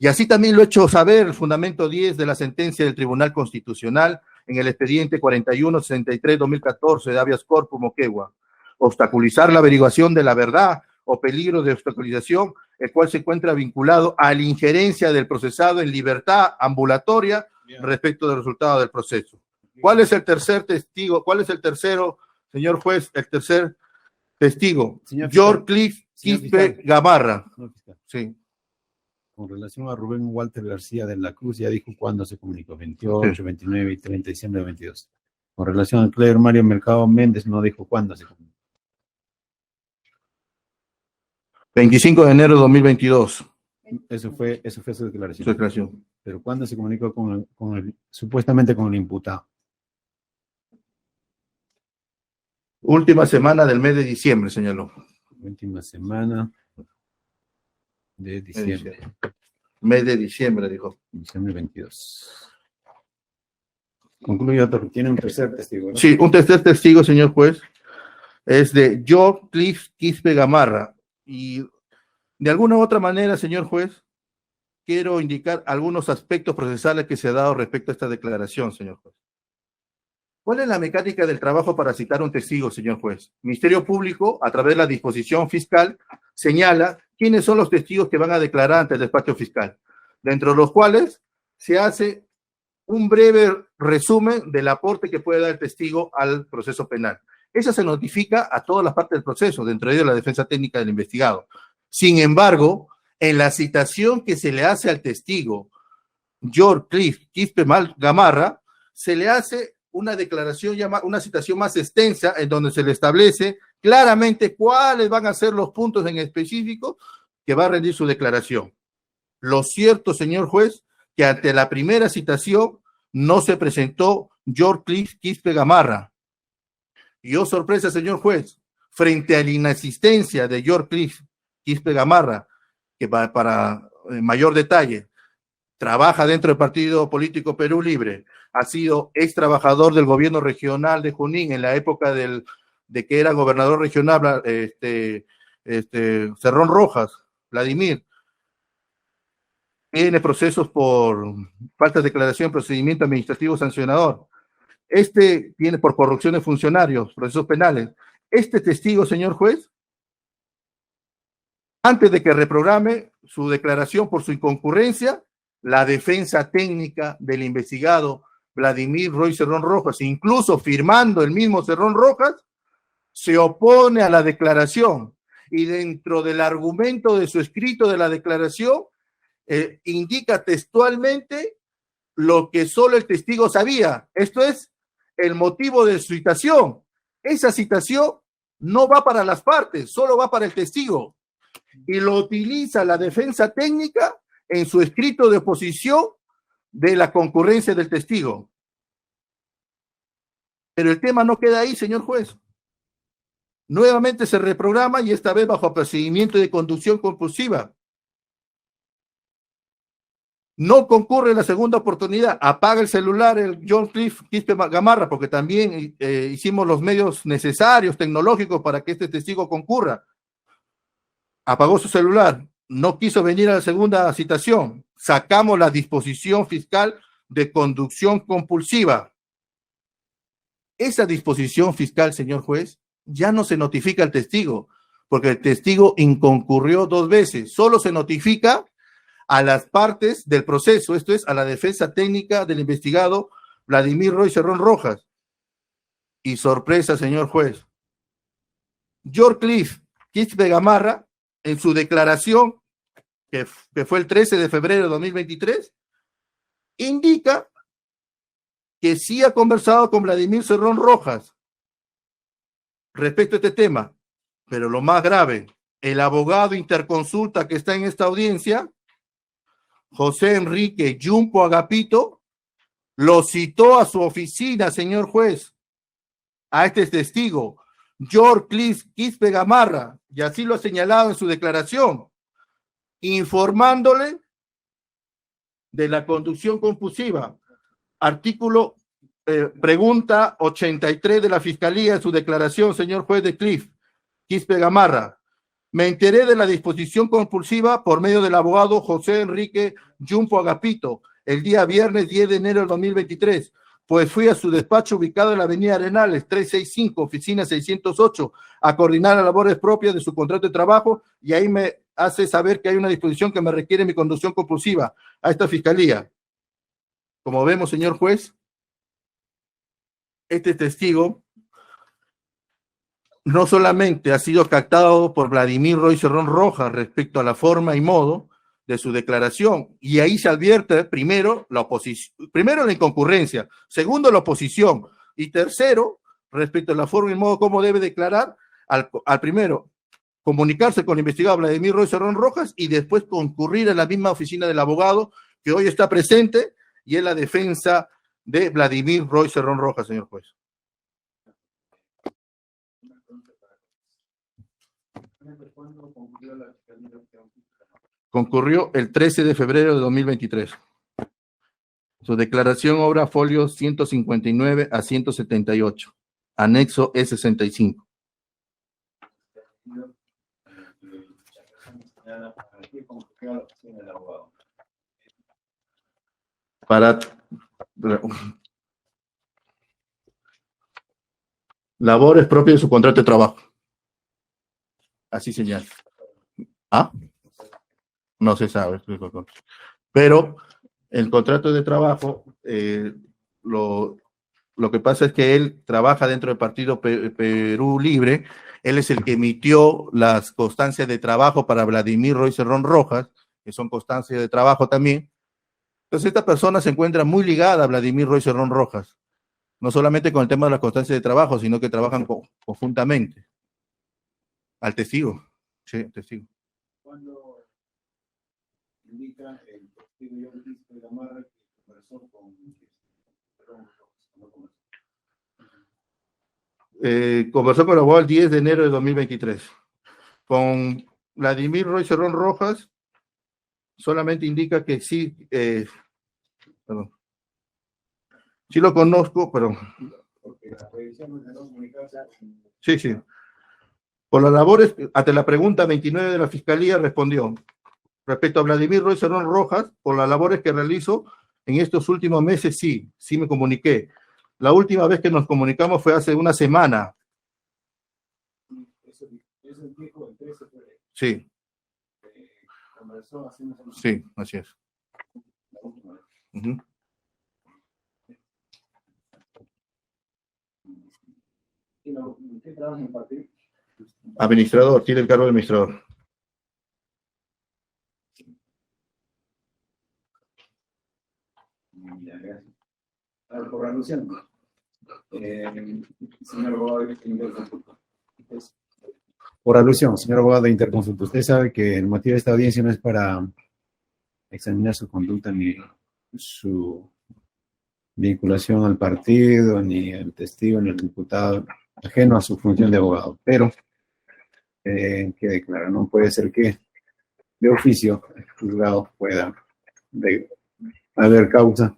Y así también lo ha hecho saber el fundamento 10 de la sentencia del Tribunal Constitucional en el expediente 4163-2014 de habeas corpus Moquegua. Obstaculizar la averiguación de la verdad o peligro de obstaculización, el cual se encuentra vinculado a la injerencia del procesado en libertad ambulatoria respecto del resultado del proceso. ¿Cuál es el tercer testigo? ¿Cuál es el tercero, señor juez? El tercer testigo, George Cliff Quispe Gamarra. Sí. Con relación a Rubén Walter García de la Cruz, ya dijo cuándo se comunicó, 28, sí. 29 y 30 de diciembre de 22. Con relación a Clever Mario Mercado Méndez, no dijo cuándo se comunicó. 25 de enero de 2022. Eso fue su declaración. Su declaración. Pero ¿cuándo se comunicó supuestamente con el imputado? Última semana del mes de diciembre, señaló. Última semana de diciembre. Mes de diciembre, dijo. Diciembre 22. Concluye, doctor. Tiene un tercer testigo, ¿no? Sí, un tercer testigo, señor juez, es de George Cliff Quispe Gamarra. Y de alguna u otra manera, señor juez, quiero indicar algunos aspectos procesales que se ha dado respecto a esta declaración, señor juez. ¿Cuál es la mecánica del trabajo para citar un testigo, señor juez? Ministerio Público, a través de la disposición fiscal, señala quiénes son los testigos que van a declarar ante el despacho fiscal, dentro de los cuales se hace un breve resumen del aporte que puede dar el testigo al proceso penal. Eso se notifica a todas las partes del proceso, dentro de ello la defensa técnica del investigado. Sin embargo, en la citación que se le hace al testigo, George Cliff Quispe Gamarra, se le hace una declaración, una citación más extensa, en donde se le establece claramente cuáles van a ser los puntos en específico que va a rendir su declaración. Lo cierto, señor juez, que ante la primera citación no se presentó George Cliff Quispe Gamarra. Y oh sorpresa, señor juez, frente a la inexistencia de George Cliff Quispe Gamarra, que para mayor detalle, trabaja dentro del partido político Perú Libre, ha sido ex trabajador del gobierno regional de Junín en la época de que era gobernador regional Cerrón Rojas, Vladimir. Tiene procesos por falta de declaración, procedimiento administrativo sancionador. Tiene por corrupción de funcionarios, procesos penales. Este testigo, señor juez, antes de que reprograme su declaración por su inconcurrencia, la defensa técnica del investigado Vladimir Roy Cerrón Rojas, incluso firmando el mismo Cerrón Rojas, se opone a la declaración y dentro del argumento de su escrito de la declaración indica textualmente lo que solo el testigo sabía. Esto es el motivo de su citación. Esa citación no va para las partes, solo va para el testigo. Y lo utiliza la defensa técnica en su escrito de oposición de la concurrencia del testigo. Pero el tema no queda ahí, señor juez. Nuevamente se reprograma y esta vez bajo procedimiento de conducción compulsiva. No concurre en la segunda oportunidad. Apaga el celular el John Cliff Quispe Gamarra, porque también hicimos los medios necesarios, tecnológicos, para que este testigo concurra. Apagó su celular. No quiso venir a la segunda citación. Sacamos la disposición fiscal de conducción compulsiva. Esa disposición fiscal, señor juez, ya no se notifica al testigo, porque el testigo inconcurrió 2 veces. Solo se notifica a las partes del proceso, esto es, a la defensa técnica del investigado Vladimir Roy Cerrón Rojas. Y sorpresa, señor juez, George Cliff Quispe Gamarra, en su declaración, que fue el 13 de febrero de 2023, indica que sí ha conversado con Vladimir Cerrón Rojas respecto a este tema, pero lo más grave, el abogado interconsulta que está en esta audiencia, José Enrique Yumpo Agapito, lo citó a su oficina, señor juez, a este testigo, George Cliff Quispe Gamarra, y así lo ha señalado en su declaración, informándole de la conducción compulsiva. Artículo, pregunta 83 de la Fiscalía en su declaración, señor juez de Cliff Quispe Gamarra. Me enteré de la disposición compulsiva por medio del abogado José Enrique Yumpo Agapito el día viernes 10 de enero del 2023, pues fui a su despacho ubicado en la avenida Arenales 365, oficina 608, a coordinar las labores propias de su contrato de trabajo y ahí me hace saber que hay una disposición que me requiere mi conducción compulsiva a esta fiscalía. Como vemos, señor juez, este testigo no solamente ha sido captado por Vladimir Roy Cerrón Rojas respecto a la forma y modo de su declaración, y ahí se advierte primero la oposición, primero la inconcurrencia, segundo la oposición, y tercero, respecto a la forma y modo cómo debe declarar, al primero, comunicarse con el investigado Vladimir Roy Cerrón Rojas y después concurrir a la misma oficina del abogado que hoy está presente y es la defensa de Vladimir Roy Cerrón Rojas, señor juez. Concurrió el 13 de febrero de 2023. Su declaración obra folio 159 a 178, anexo E65. Para labores propias de su contrato de trabajo. Así señala. ¿Ah? No se sabe. Pero el contrato de trabajo, lo que pasa es que él trabaja dentro del partido Perú Libre. Él es el que emitió las constancias de trabajo para Vladimir Roy Cerrón Rojas, que son constancias de trabajo también. Entonces, esta persona se encuentra muy ligada a Vladimir Roy Cerrón Rojas, no solamente con el tema de las constancias de trabajo, sino que trabajan conjuntamente. Al testigo. Sí, testigo. Cuando indica el testigo de Gamarra que conversó con conversó con el abogado el 10 de enero de 2023. Con Vladimir Roy Cerrón Rojas, solamente indica que sí, perdón. Sí lo conozco, pero... Sí, sí. Por las labores, ante la pregunta 29 de la Fiscalía respondió, respecto a Vladimir Roy Cerrón Rojas, por las labores que realizo en estos últimos meses, sí me comuniqué. La última vez que nos comunicamos fue hace una semana. Eso dijo el 13 de febrero. Sí. Conversó hace una semana. Sí, así es. Uh-huh. ¿Qué trabaja en el partido? Administrador, tiene el cargo de administrador. Ya, gracias. Por alusión, señor abogado de Interconsulta. Por alusión, señor abogado de Interconsulta, usted sabe que el motivo de esta audiencia no es para examinar su conducta ni su vinculación al partido, ni el testigo, ni el diputado, ajeno a su función de abogado. Pero, que declara, no puede ser que de oficio el juzgado pueda haber causa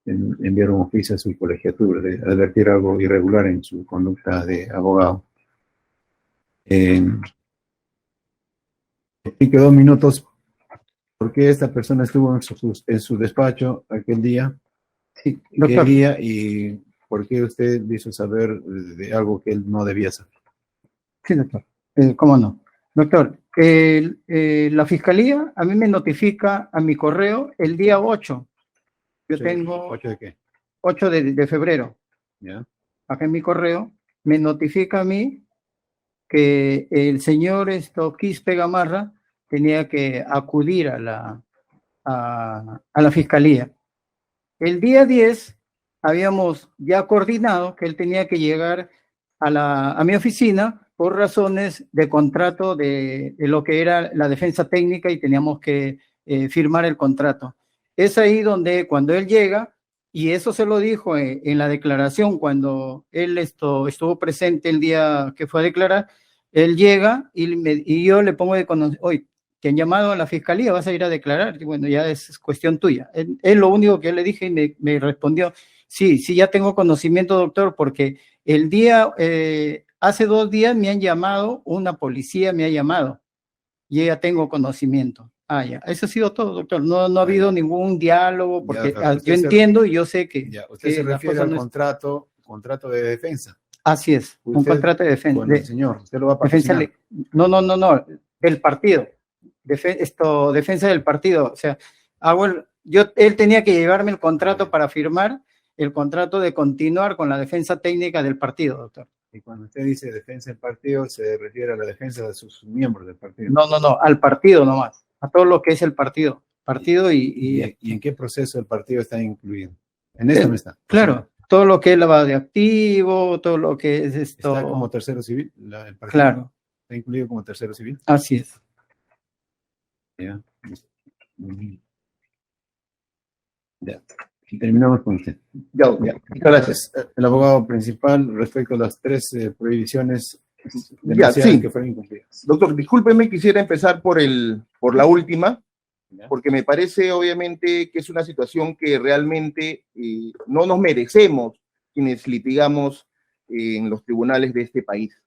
enviar un oficio a su colegiatura de advertir algo irregular en su conducta de abogado. Explique 2 minutos por qué esta persona estuvo en su despacho aquel día, Sí, qué doctor. día y por qué usted hizo saber de algo que él no debía saber. Sí, doctor. ¿Cómo no? Doctor, la Fiscalía a mí me notifica a mi correo el día 8. Yo Sí, tengo ¿8 de qué? 8 de febrero. ¿Ya? Acá en mi correo me notifica a mí que el señor Quispe Gamarra tenía que acudir a la Fiscalía. El día 10 habíamos ya coordinado que él tenía que llegar a mi oficina por razones de contrato de lo que era la defensa técnica y teníamos que firmar el contrato. Es ahí donde cuando él llega, y eso se lo dijo en la declaración cuando él estuvo presente el día que fue a declarar, él llega y yo le pongo de conocer, oye, te han llamado a la Fiscalía, vas a ir a declarar, y bueno, ya es cuestión tuya. Es lo único que yo le dije y me respondió, sí, ya tengo conocimiento, doctor, porque el día, hace 2 días me han llamado, una policía me ha llamado, y ya tengo conocimiento. Ya, eso ha sido todo, doctor. No ha habido ningún diálogo, porque Ya, yo entiendo y yo sé que... Ya, usted se las refiere cosas al no contrato de defensa. Así es, un Usted, contrato de defensa. Con el señor, usted lo va a Defensa, patrocinar. no, del partido. Defensa del partido. O sea, él tenía que llevarme el contrato para firmar el contrato de continuar con la defensa técnica del partido, doctor. Y cuando usted dice defensa del partido, se refiere a la defensa de sus miembros del partido. No, al partido nomás, a todo lo que es el partido. ¿Y en qué proceso el partido está incluido? En esto no está. Claro, todo lo que es lavado de activo, todo lo que es esto. ¿Está como tercero civil? El partido claro. ¿Está incluido como tercero civil? Así es. Ya. Ya. Y terminamos con usted. Ya. Gracias. El abogado principal respecto a las 3 prohibiciones Ya, sí. que fueron incumplidas. Doctor, discúlpeme, quisiera empezar por la última. ¿Ya? porque me parece obviamente que es una situación que realmente no nos merecemos quienes litigamos en los tribunales de este país.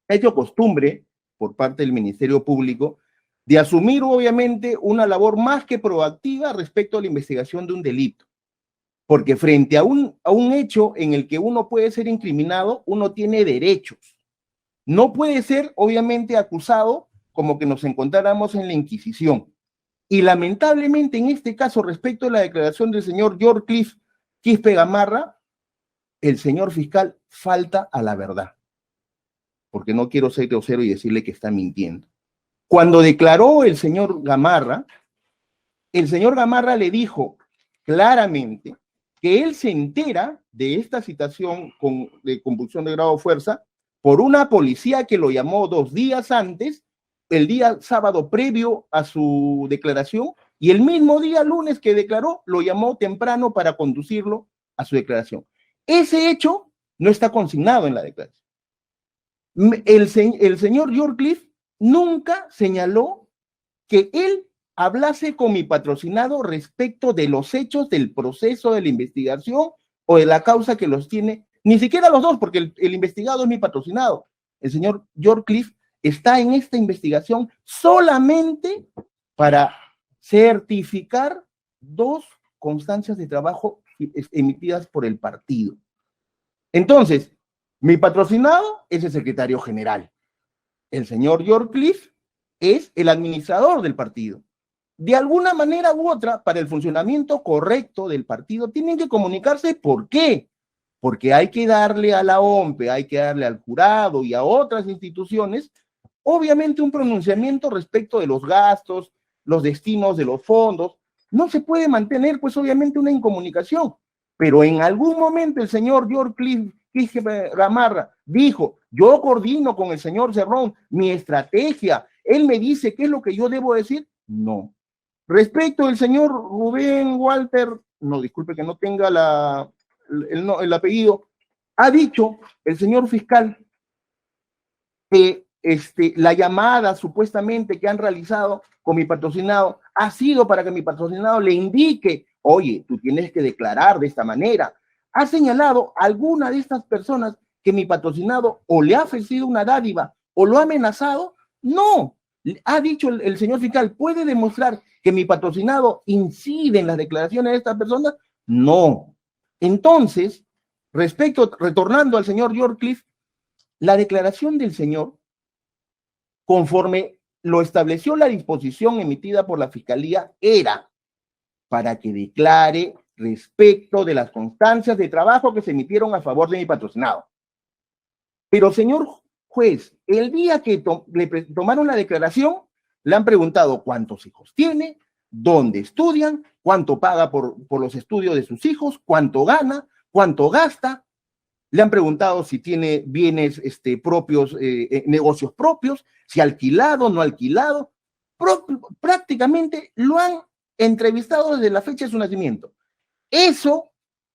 Ha hecho costumbre por parte del Ministerio Público de asumir obviamente una labor más que proactiva respecto a la investigación de un delito. Porque frente a un hecho en el que uno puede ser incriminado, uno tiene derechos. No puede ser, obviamente, acusado como que nos encontráramos en la Inquisición. Y lamentablemente, en este caso, respecto a la declaración del señor George Quispe Gamarra, el señor fiscal falta a la verdad. Porque no quiero ser grosero y decirle que está mintiendo. Cuando declaró el señor Gamarra le dijo claramente que él se entera de esta situación de compulsión de grado de fuerza por una policía que lo llamó 2 días antes, el día sábado previo a su declaración, y el mismo día lunes que declaró, lo llamó temprano para conducirlo a su declaración. Ese hecho no está consignado en la declaración. El señor Yorcliffe nunca señaló que él hablase con mi patrocinado respecto de los hechos del proceso de la investigación o de la causa que los tiene, ni siquiera los dos, porque el investigado es mi patrocinado. El señor Yorcliffe está en esta investigación solamente para certificar 2 constancias de trabajo emitidas por el partido. Entonces, mi patrocinado es el secretario general. El señor Yorcliffe es el administrador del partido. De alguna manera u otra, para el funcionamiento correcto del partido, tienen que comunicarse. ¿Por qué? Porque hay que darle a la OMPE, hay que darle al jurado y a otras instituciones, obviamente, un pronunciamiento respecto de los gastos, los destinos de los fondos. No se puede mantener, pues, obviamente, una incomunicación. Pero en algún momento el señor George Gamarra dijo: yo coordino con el señor Cerrón mi estrategia, él me dice qué es lo que yo debo decir. No. Respecto del señor Rubén Walter, no, disculpe que no tenga el apellido, ha dicho el señor fiscal que la llamada supuestamente que han realizado con mi patrocinado ha sido para que mi patrocinado le indique: oye, tú tienes que declarar de esta manera. Ha señalado a alguna de estas personas que mi patrocinado o le ha ofrecido una dádiva o lo ha amenazado. No. Ha dicho el señor fiscal: ¿puede demostrar que mi patrocinado incide en las declaraciones de estas personas? No. Entonces, retornando al señor Yorcliffe, la declaración del señor, conforme lo estableció la disposición emitida por la Fiscalía, era para que declare respecto de las constancias de trabajo que se emitieron a favor de mi patrocinado. Pero, señor juez, el día que le tomaron la declaración, le han preguntado cuántos hijos tiene, dónde estudian, cuánto paga por los estudios de sus hijos, cuánto gana, cuánto gasta. Le han preguntado si tiene bienes propios, negocios propios, si alquilado, no alquilado. Prácticamente lo han entrevistado desde la fecha de su nacimiento. Eso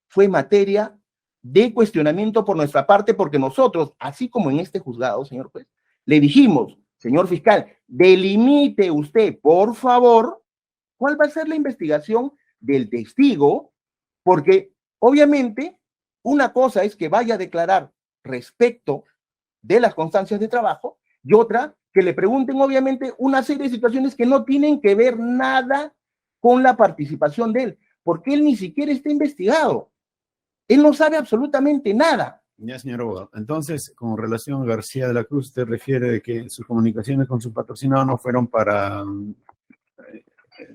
fue materia de cuestionamiento por nuestra parte, porque nosotros, así como en este juzgado, señor juez, le dijimos: señor fiscal, delimite usted, por favor, cuál va a ser la investigación del testigo, porque obviamente una cosa es que vaya a declarar respecto de las constancias de trabajo y otra que le pregunten obviamente una serie de situaciones que no tienen que ver nada con la participación de él, porque él ni siquiera está investigado. Él no sabe absolutamente nada. Ya, señor abogado. Entonces, con relación a García de la Cruz, usted refiere de que sus comunicaciones con su patrocinado no fueron para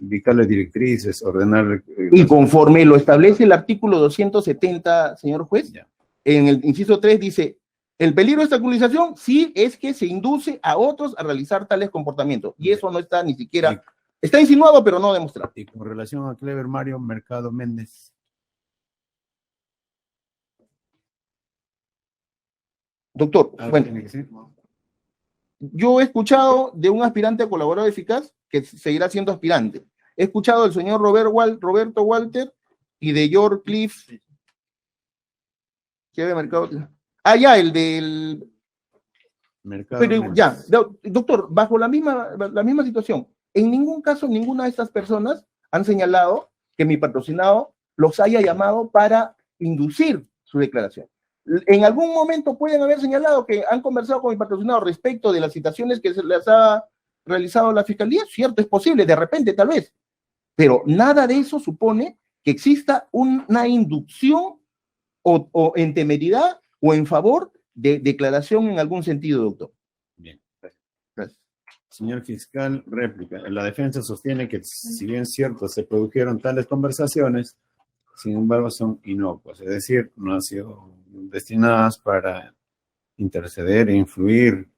dictarle directrices, ordenar... Y conforme lo establece el artículo 270, señor juez, Ya. en el inciso 3 dice: el peligro de obstaculización sí es que se induce a otros a realizar tales comportamientos. Y eso no está ni siquiera... Está insinuado, pero no demostrado. Y con relación a Clever Mario Mercado Méndez. Doctor, bueno, ¿Tiene que ser? yo he escuchado de un aspirante a colaborador eficaz que seguirá siendo aspirante. He escuchado del señor Roberto Walter y de George Cliff. ¿Qué había marcado? Ah, ya, el del... Mercado Pero Méndez. ya, doctor, bajo la misma situación, En ningún caso, ninguna de estas personas han señalado que mi patrocinado los haya llamado para inducir su declaración. En algún momento pueden haber señalado que han conversado con mi patrocinado respecto de las citaciones que se les ha realizado la Fiscalía. Cierto, es posible, de repente, tal vez. Pero nada de eso supone que exista una inducción o en temeridad o en favor de declaración en algún sentido, doctor. Bien. Gracias. Señor fiscal, réplica. La defensa sostiene que, si bien es cierto, se produjeron tales conversaciones, sin embargo son inocuas, es decir, no han sido destinadas para interceder e influir,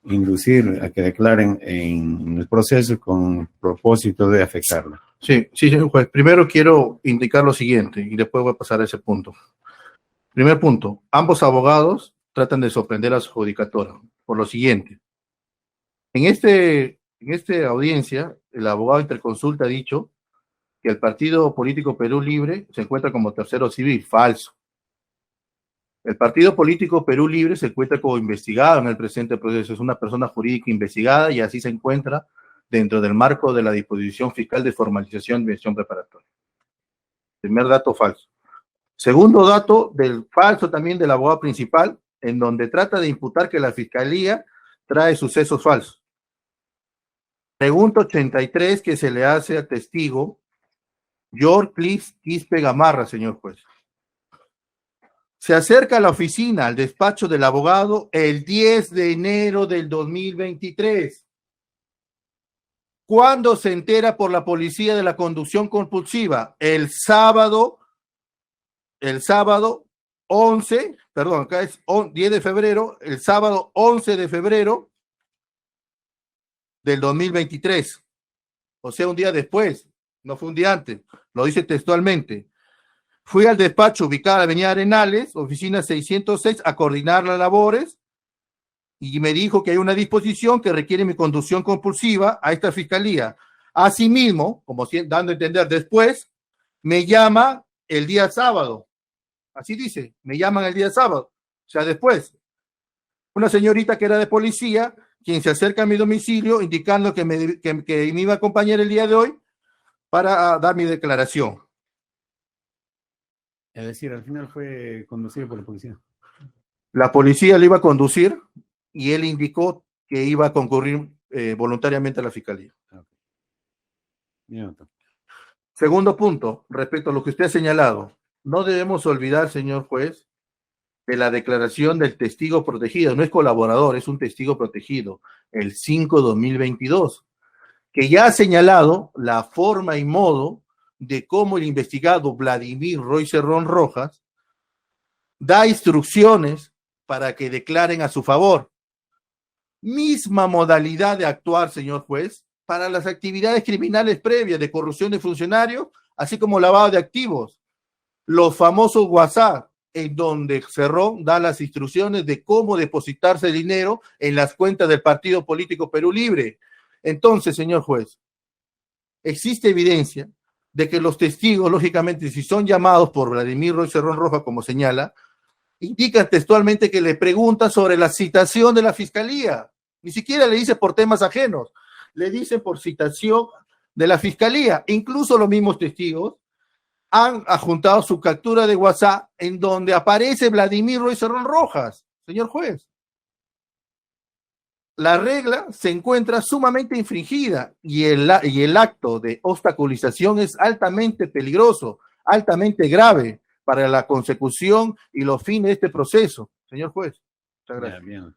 inducir a que declaren en el proceso con propósito de afectarlo. Sí, sí, señor juez. Primero quiero indicar lo siguiente y después voy a pasar a ese punto. Primer punto, ambos abogados tratan de sorprender a su judicatura por lo siguiente. En esta audiencia, el abogado Interconsulta ha dicho que el partido político Perú Libre se encuentra como tercero civil. Falso. El partido político Perú Libre se encuentra como investigado en el presente proceso. Es una persona jurídica investigada y así se encuentra dentro del marco de la disposición fiscal de formalización de investigación preparatoria. Primer dato falso. Segundo dato del falso también del abogado principal, en donde trata de imputar que la fiscalía trae sucesos falsos. Pregunta 83 que se le hace al testigo George Quispe Gamarra, señor juez. Se acerca a la oficina, al despacho del abogado, el 10 de enero del 2023. ¿Cuándo se entera por la policía de la conducción compulsiva? El sábado 11, perdón, acá es 10 de febrero, el sábado 11 de febrero del 2023. O sea, un día después, no fue un día antes, lo dice textualmente. Fui al despacho ubicado en la avenida Arenales, oficina 606, a coordinar las labores y me dijo que hay una disposición que requiere mi conducción compulsiva a esta fiscalía. Asimismo, como dando a entender después, me llama el día sábado. Así dice, me llaman el día sábado, o sea, después. Una señorita que era de policía, quien se acerca a mi domicilio indicando que me iba a acompañar el día de hoy para dar mi declaración. Es decir, al final fue conducido por la policía. La policía le iba a conducir y él indicó que iba a concurrir voluntariamente a la fiscalía. Bien, doctor. Segundo punto, respecto a lo que usted ha señalado, no debemos olvidar, señor juez, de la declaración del testigo protegido. No es colaborador, es un testigo protegido, el 5/2022, que ya ha señalado la forma y modo de cómo el investigado Vladimir Roy Cerrón Rojas da instrucciones para que declaren a su favor. Misma modalidad de actuar, señor juez, para las actividades criminales previas de corrupción de funcionarios, así como lavado de activos. Los famosos WhatsApp, en donde Cerrón da las instrucciones de cómo depositarse el dinero en las cuentas del partido político Perú Libre. Entonces, señor juez, existe evidencia de que los testigos, lógicamente, si son llamados por Vladimir Roy Cerrón Rojas, como señala, indican textualmente que le preguntan sobre la citación de la fiscalía. Ni siquiera le dice por temas ajenos, le dice por citación de la fiscalía. Incluso los mismos testigos han adjuntado su captura de WhatsApp en donde aparece Vladimir Roy Cerrón Rojas, señor juez. La regla se encuentra sumamente infringida y el acto de obstaculización es altamente peligroso, altamente grave para la consecución y los fines de este proceso. Señor juez, muchas gracias. Bien.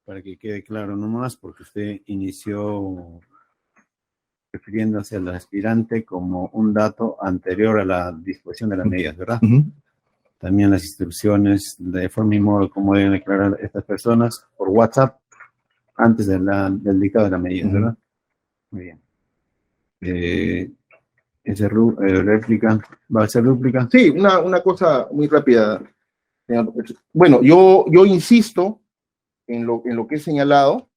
Para que quede claro nomás, porque usted inició refiriéndose al aspirante como un dato anterior a la disposición de las medidas, ¿verdad? También las instrucciones de forma y modo como deben declarar estas personas por WhatsApp antes del dictado de la medida, ¿verdad? Muy bien. Esa réplica, ¿va a ser réplica? Sí, una cosa muy rápida. Bueno, yo insisto en lo que he señalado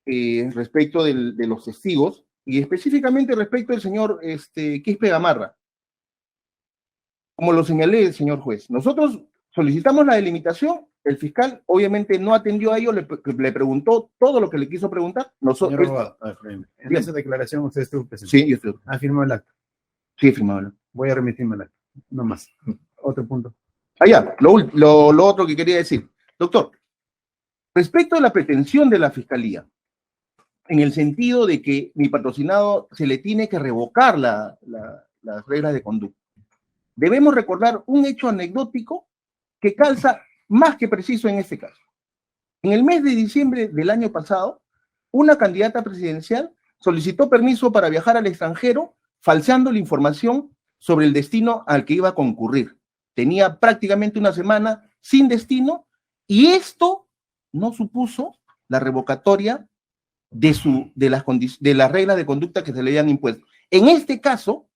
respecto de los testigos y específicamente respecto del señor Quispe Gamarra. Como lo señalé, señor juez, nosotros solicitamos la delimitación El fiscal obviamente no atendió a ello, le preguntó todo lo que le quiso preguntar. Señor Nosotros, abogado, en Bien. esa declaración usted estuvo presente. sí, yo estoy, Ha firmado el acta. sí, firmado. Voy a remitirme el acta. No más. Otro punto. Ya, lo otro que quería decir. Doctor, respecto a la pretensión de la fiscalía, en el sentido de que mi patrocinado se le tiene que revocar las reglas de conducta, debemos recordar un hecho anecdótico que calza más que preciso en este caso. En el mes de diciembre del año pasado, una candidata presidencial solicitó permiso para viajar al extranjero, falseando la información sobre el destino al que iba a concurrir. Tenía prácticamente una semana sin destino y esto no supuso la revocatoria de las reglas de conducta que se le habían impuesto. En este caso,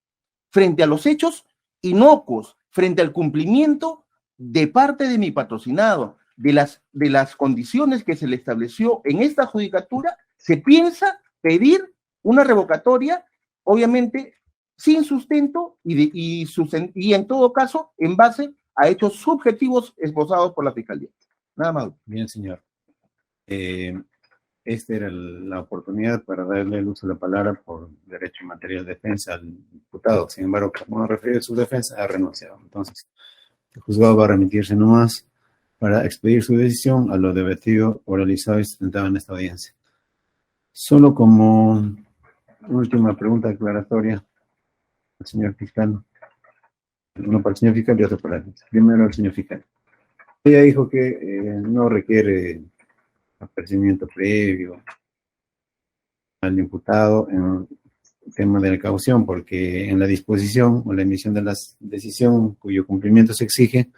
frente a los hechos inocuos, frente al cumplimiento de parte de mi patrocinado, de las condiciones que se le estableció en esta judicatura, se piensa pedir una revocatoria, obviamente sin sustento y en todo caso en base a hechos subjetivos esbozados por la Fiscalía. Nada más. Bien, señor. Esta era la oportunidad para darle el uso de la palabra por derecho en materia de defensa al diputado. Sin embargo, como no refiere a su defensa, ha renunciado. Entonces, el juzgado va a remitirse nomás para expedir su decisión a lo debatido, oralizado y sustentado en esta audiencia. Solo como última pregunta declaratoria al señor fiscal. Uno para el señor fiscal y otro para él. Primero al señor fiscal. Ella dijo que no requiere apercibimiento previo al imputado en el tema de la caución, porque en la disposición o la emisión de la decisión cuyo cumplimiento se exige,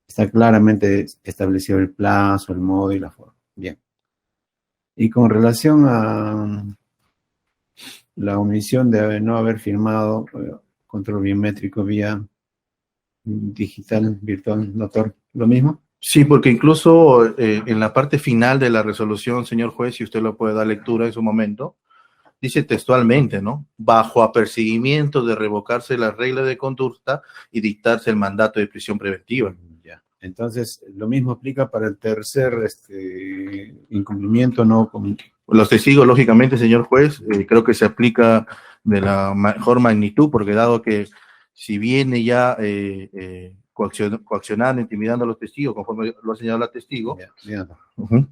está claramente establecido el plazo, el modo y la forma. Bien. Y con relación a la omisión de no haber firmado control biométrico vía digital, virtual, doctor, ¿lo mismo? Sí, porque incluso en la parte final de la resolución, señor juez, si usted lo puede dar lectura en su momento, dice textualmente, ¿no? Bajo apercibimiento de revocarse las reglas de conducta y dictarse el mandato de prisión preventiva. Ya. Entonces, lo mismo aplica para el tercer incumplimiento, ¿no? Los testigos, lógicamente, señor juez, creo que se aplica de la mejor magnitud, porque dado que si viene ya coaccionando, intimidando a los testigos, conforme lo ha señalado la testigo. Bien.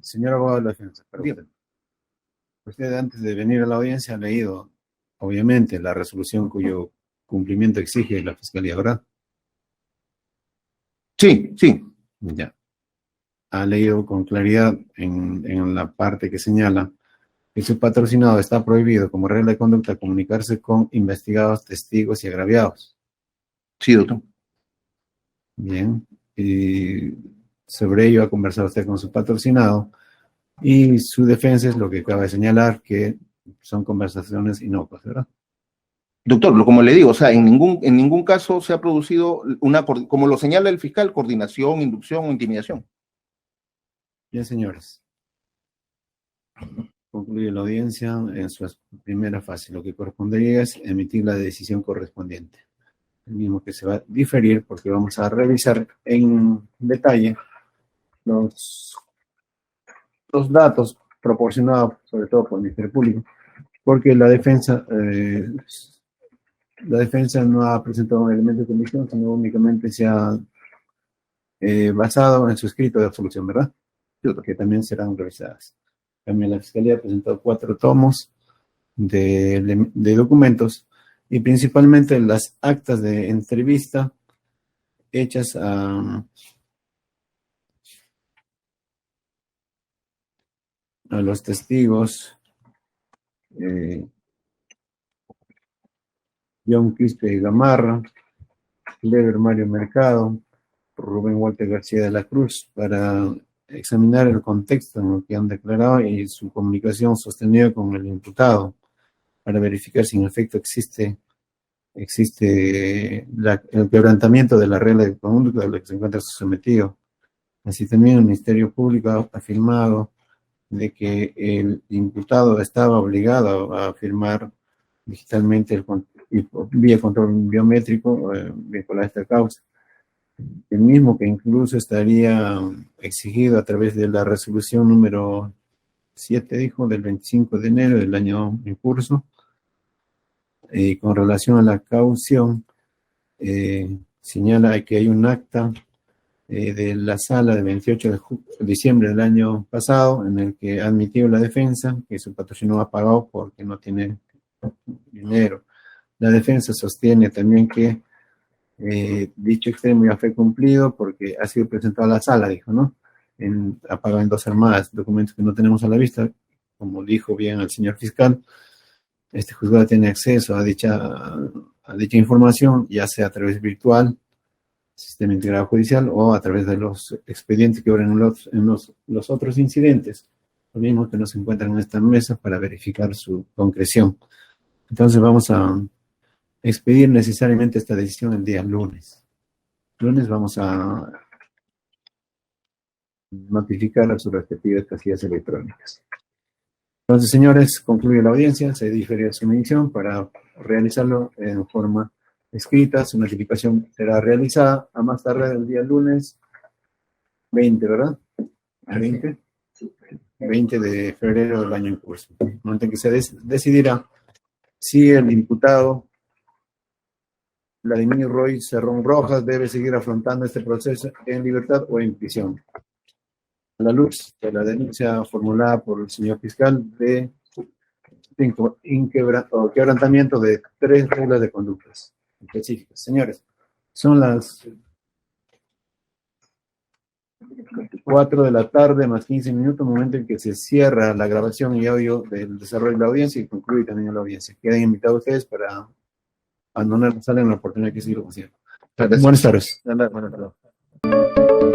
Señor abogado de la defensa, usted antes de venir a la audiencia ha leído, obviamente, la resolución cuyo cumplimiento exige la Fiscalía, ¿verdad? Sí, sí. Ya. Ha leído con claridad en la parte que señala que su patrocinado está prohibido como regla de conducta comunicarse con investigados, testigos y agraviados. Sí, doctor. Bien. Y sobre ello ha conversado usted con su patrocinado y su defensa es lo que acaba de señalar, que son conversaciones inocuas, ¿verdad? Doctor, como le digo, o sea, en ningún caso se ha producido como lo señala el fiscal, coordinación, inducción o intimidación. Bien, señores. Concluye la audiencia en su primera fase. Lo que correspondería es emitir la decisión correspondiente. El mismo que se va a diferir porque vamos a revisar en detalle los datos proporcionados, sobre todo por el Ministerio Público, porque la defensa no ha presentado un elemento de convicción, sino únicamente se ha basado en su escrito de absolución, ¿verdad? Que también serán revisadas. También la Fiscalía ha presentado 4 tomos de documentos y principalmente las actas de entrevista hechas a los testigos John Quispe Gamarra, Lever Mario Mercado, Rubén Walter García de la Cruz, para examinar el contexto en el que han declarado y su comunicación sostenida con el imputado, para verificar si en efecto existe el quebrantamiento de la regla de conducta de la que se encuentra sometido. Así también el Ministerio Público ha afirmado de que el imputado estaba obligado a firmar digitalmente vía control biométrico vinculado a esta causa. el mismo que incluso estaría exigido a través de la resolución número 7, dijo, del 25 de enero del año en curso, con relación a la caución, señala que hay un acta de la sala del 28 de diciembre del año pasado, en el que ha admitido la defensa que su patrocinio no ha pagado porque no tiene dinero. La defensa sostiene también que dicho extremo ya fue cumplido porque ha sido presentado a la sala, dijo, ¿no? Ha pagado en 2 armadas, documentos que no tenemos a la vista, como dijo bien el señor fiscal. Este juzgado tiene acceso a dicha información, ya sea a través virtual, sistema integrado judicial, o a través de los expedientes que obran en los otros incidentes, lo mismo que nos encuentran en esta mesa para verificar su concreción. Entonces vamos a expedir necesariamente esta decisión el día lunes. Lunes vamos a notificar a sus respectivas casillas electrónicas. Entonces, señores, concluye la audiencia, se diferirá su medición para realizarlo en forma escrita. Su notificación será realizada a más tardar el día lunes 20, ¿verdad? 20 de febrero del año en curso. En el momento en que se decidirá si el imputado Vladimir Roy Cerrón Rojas debe seguir afrontando este proceso en libertad o en prisión. A la luz de la denuncia formulada por el señor fiscal de quebrantamiento de 3 reglas de conductas específicas. Señores, son las 4 de la tarde más 15 minutos, momento en que se cierra la grabación y audio del desarrollo de la audiencia y concluye también la audiencia. Quedan invitados ustedes para abandonar la sala en la oportunidad que sigue haciendo. Buenas tardes. Buenas tardes.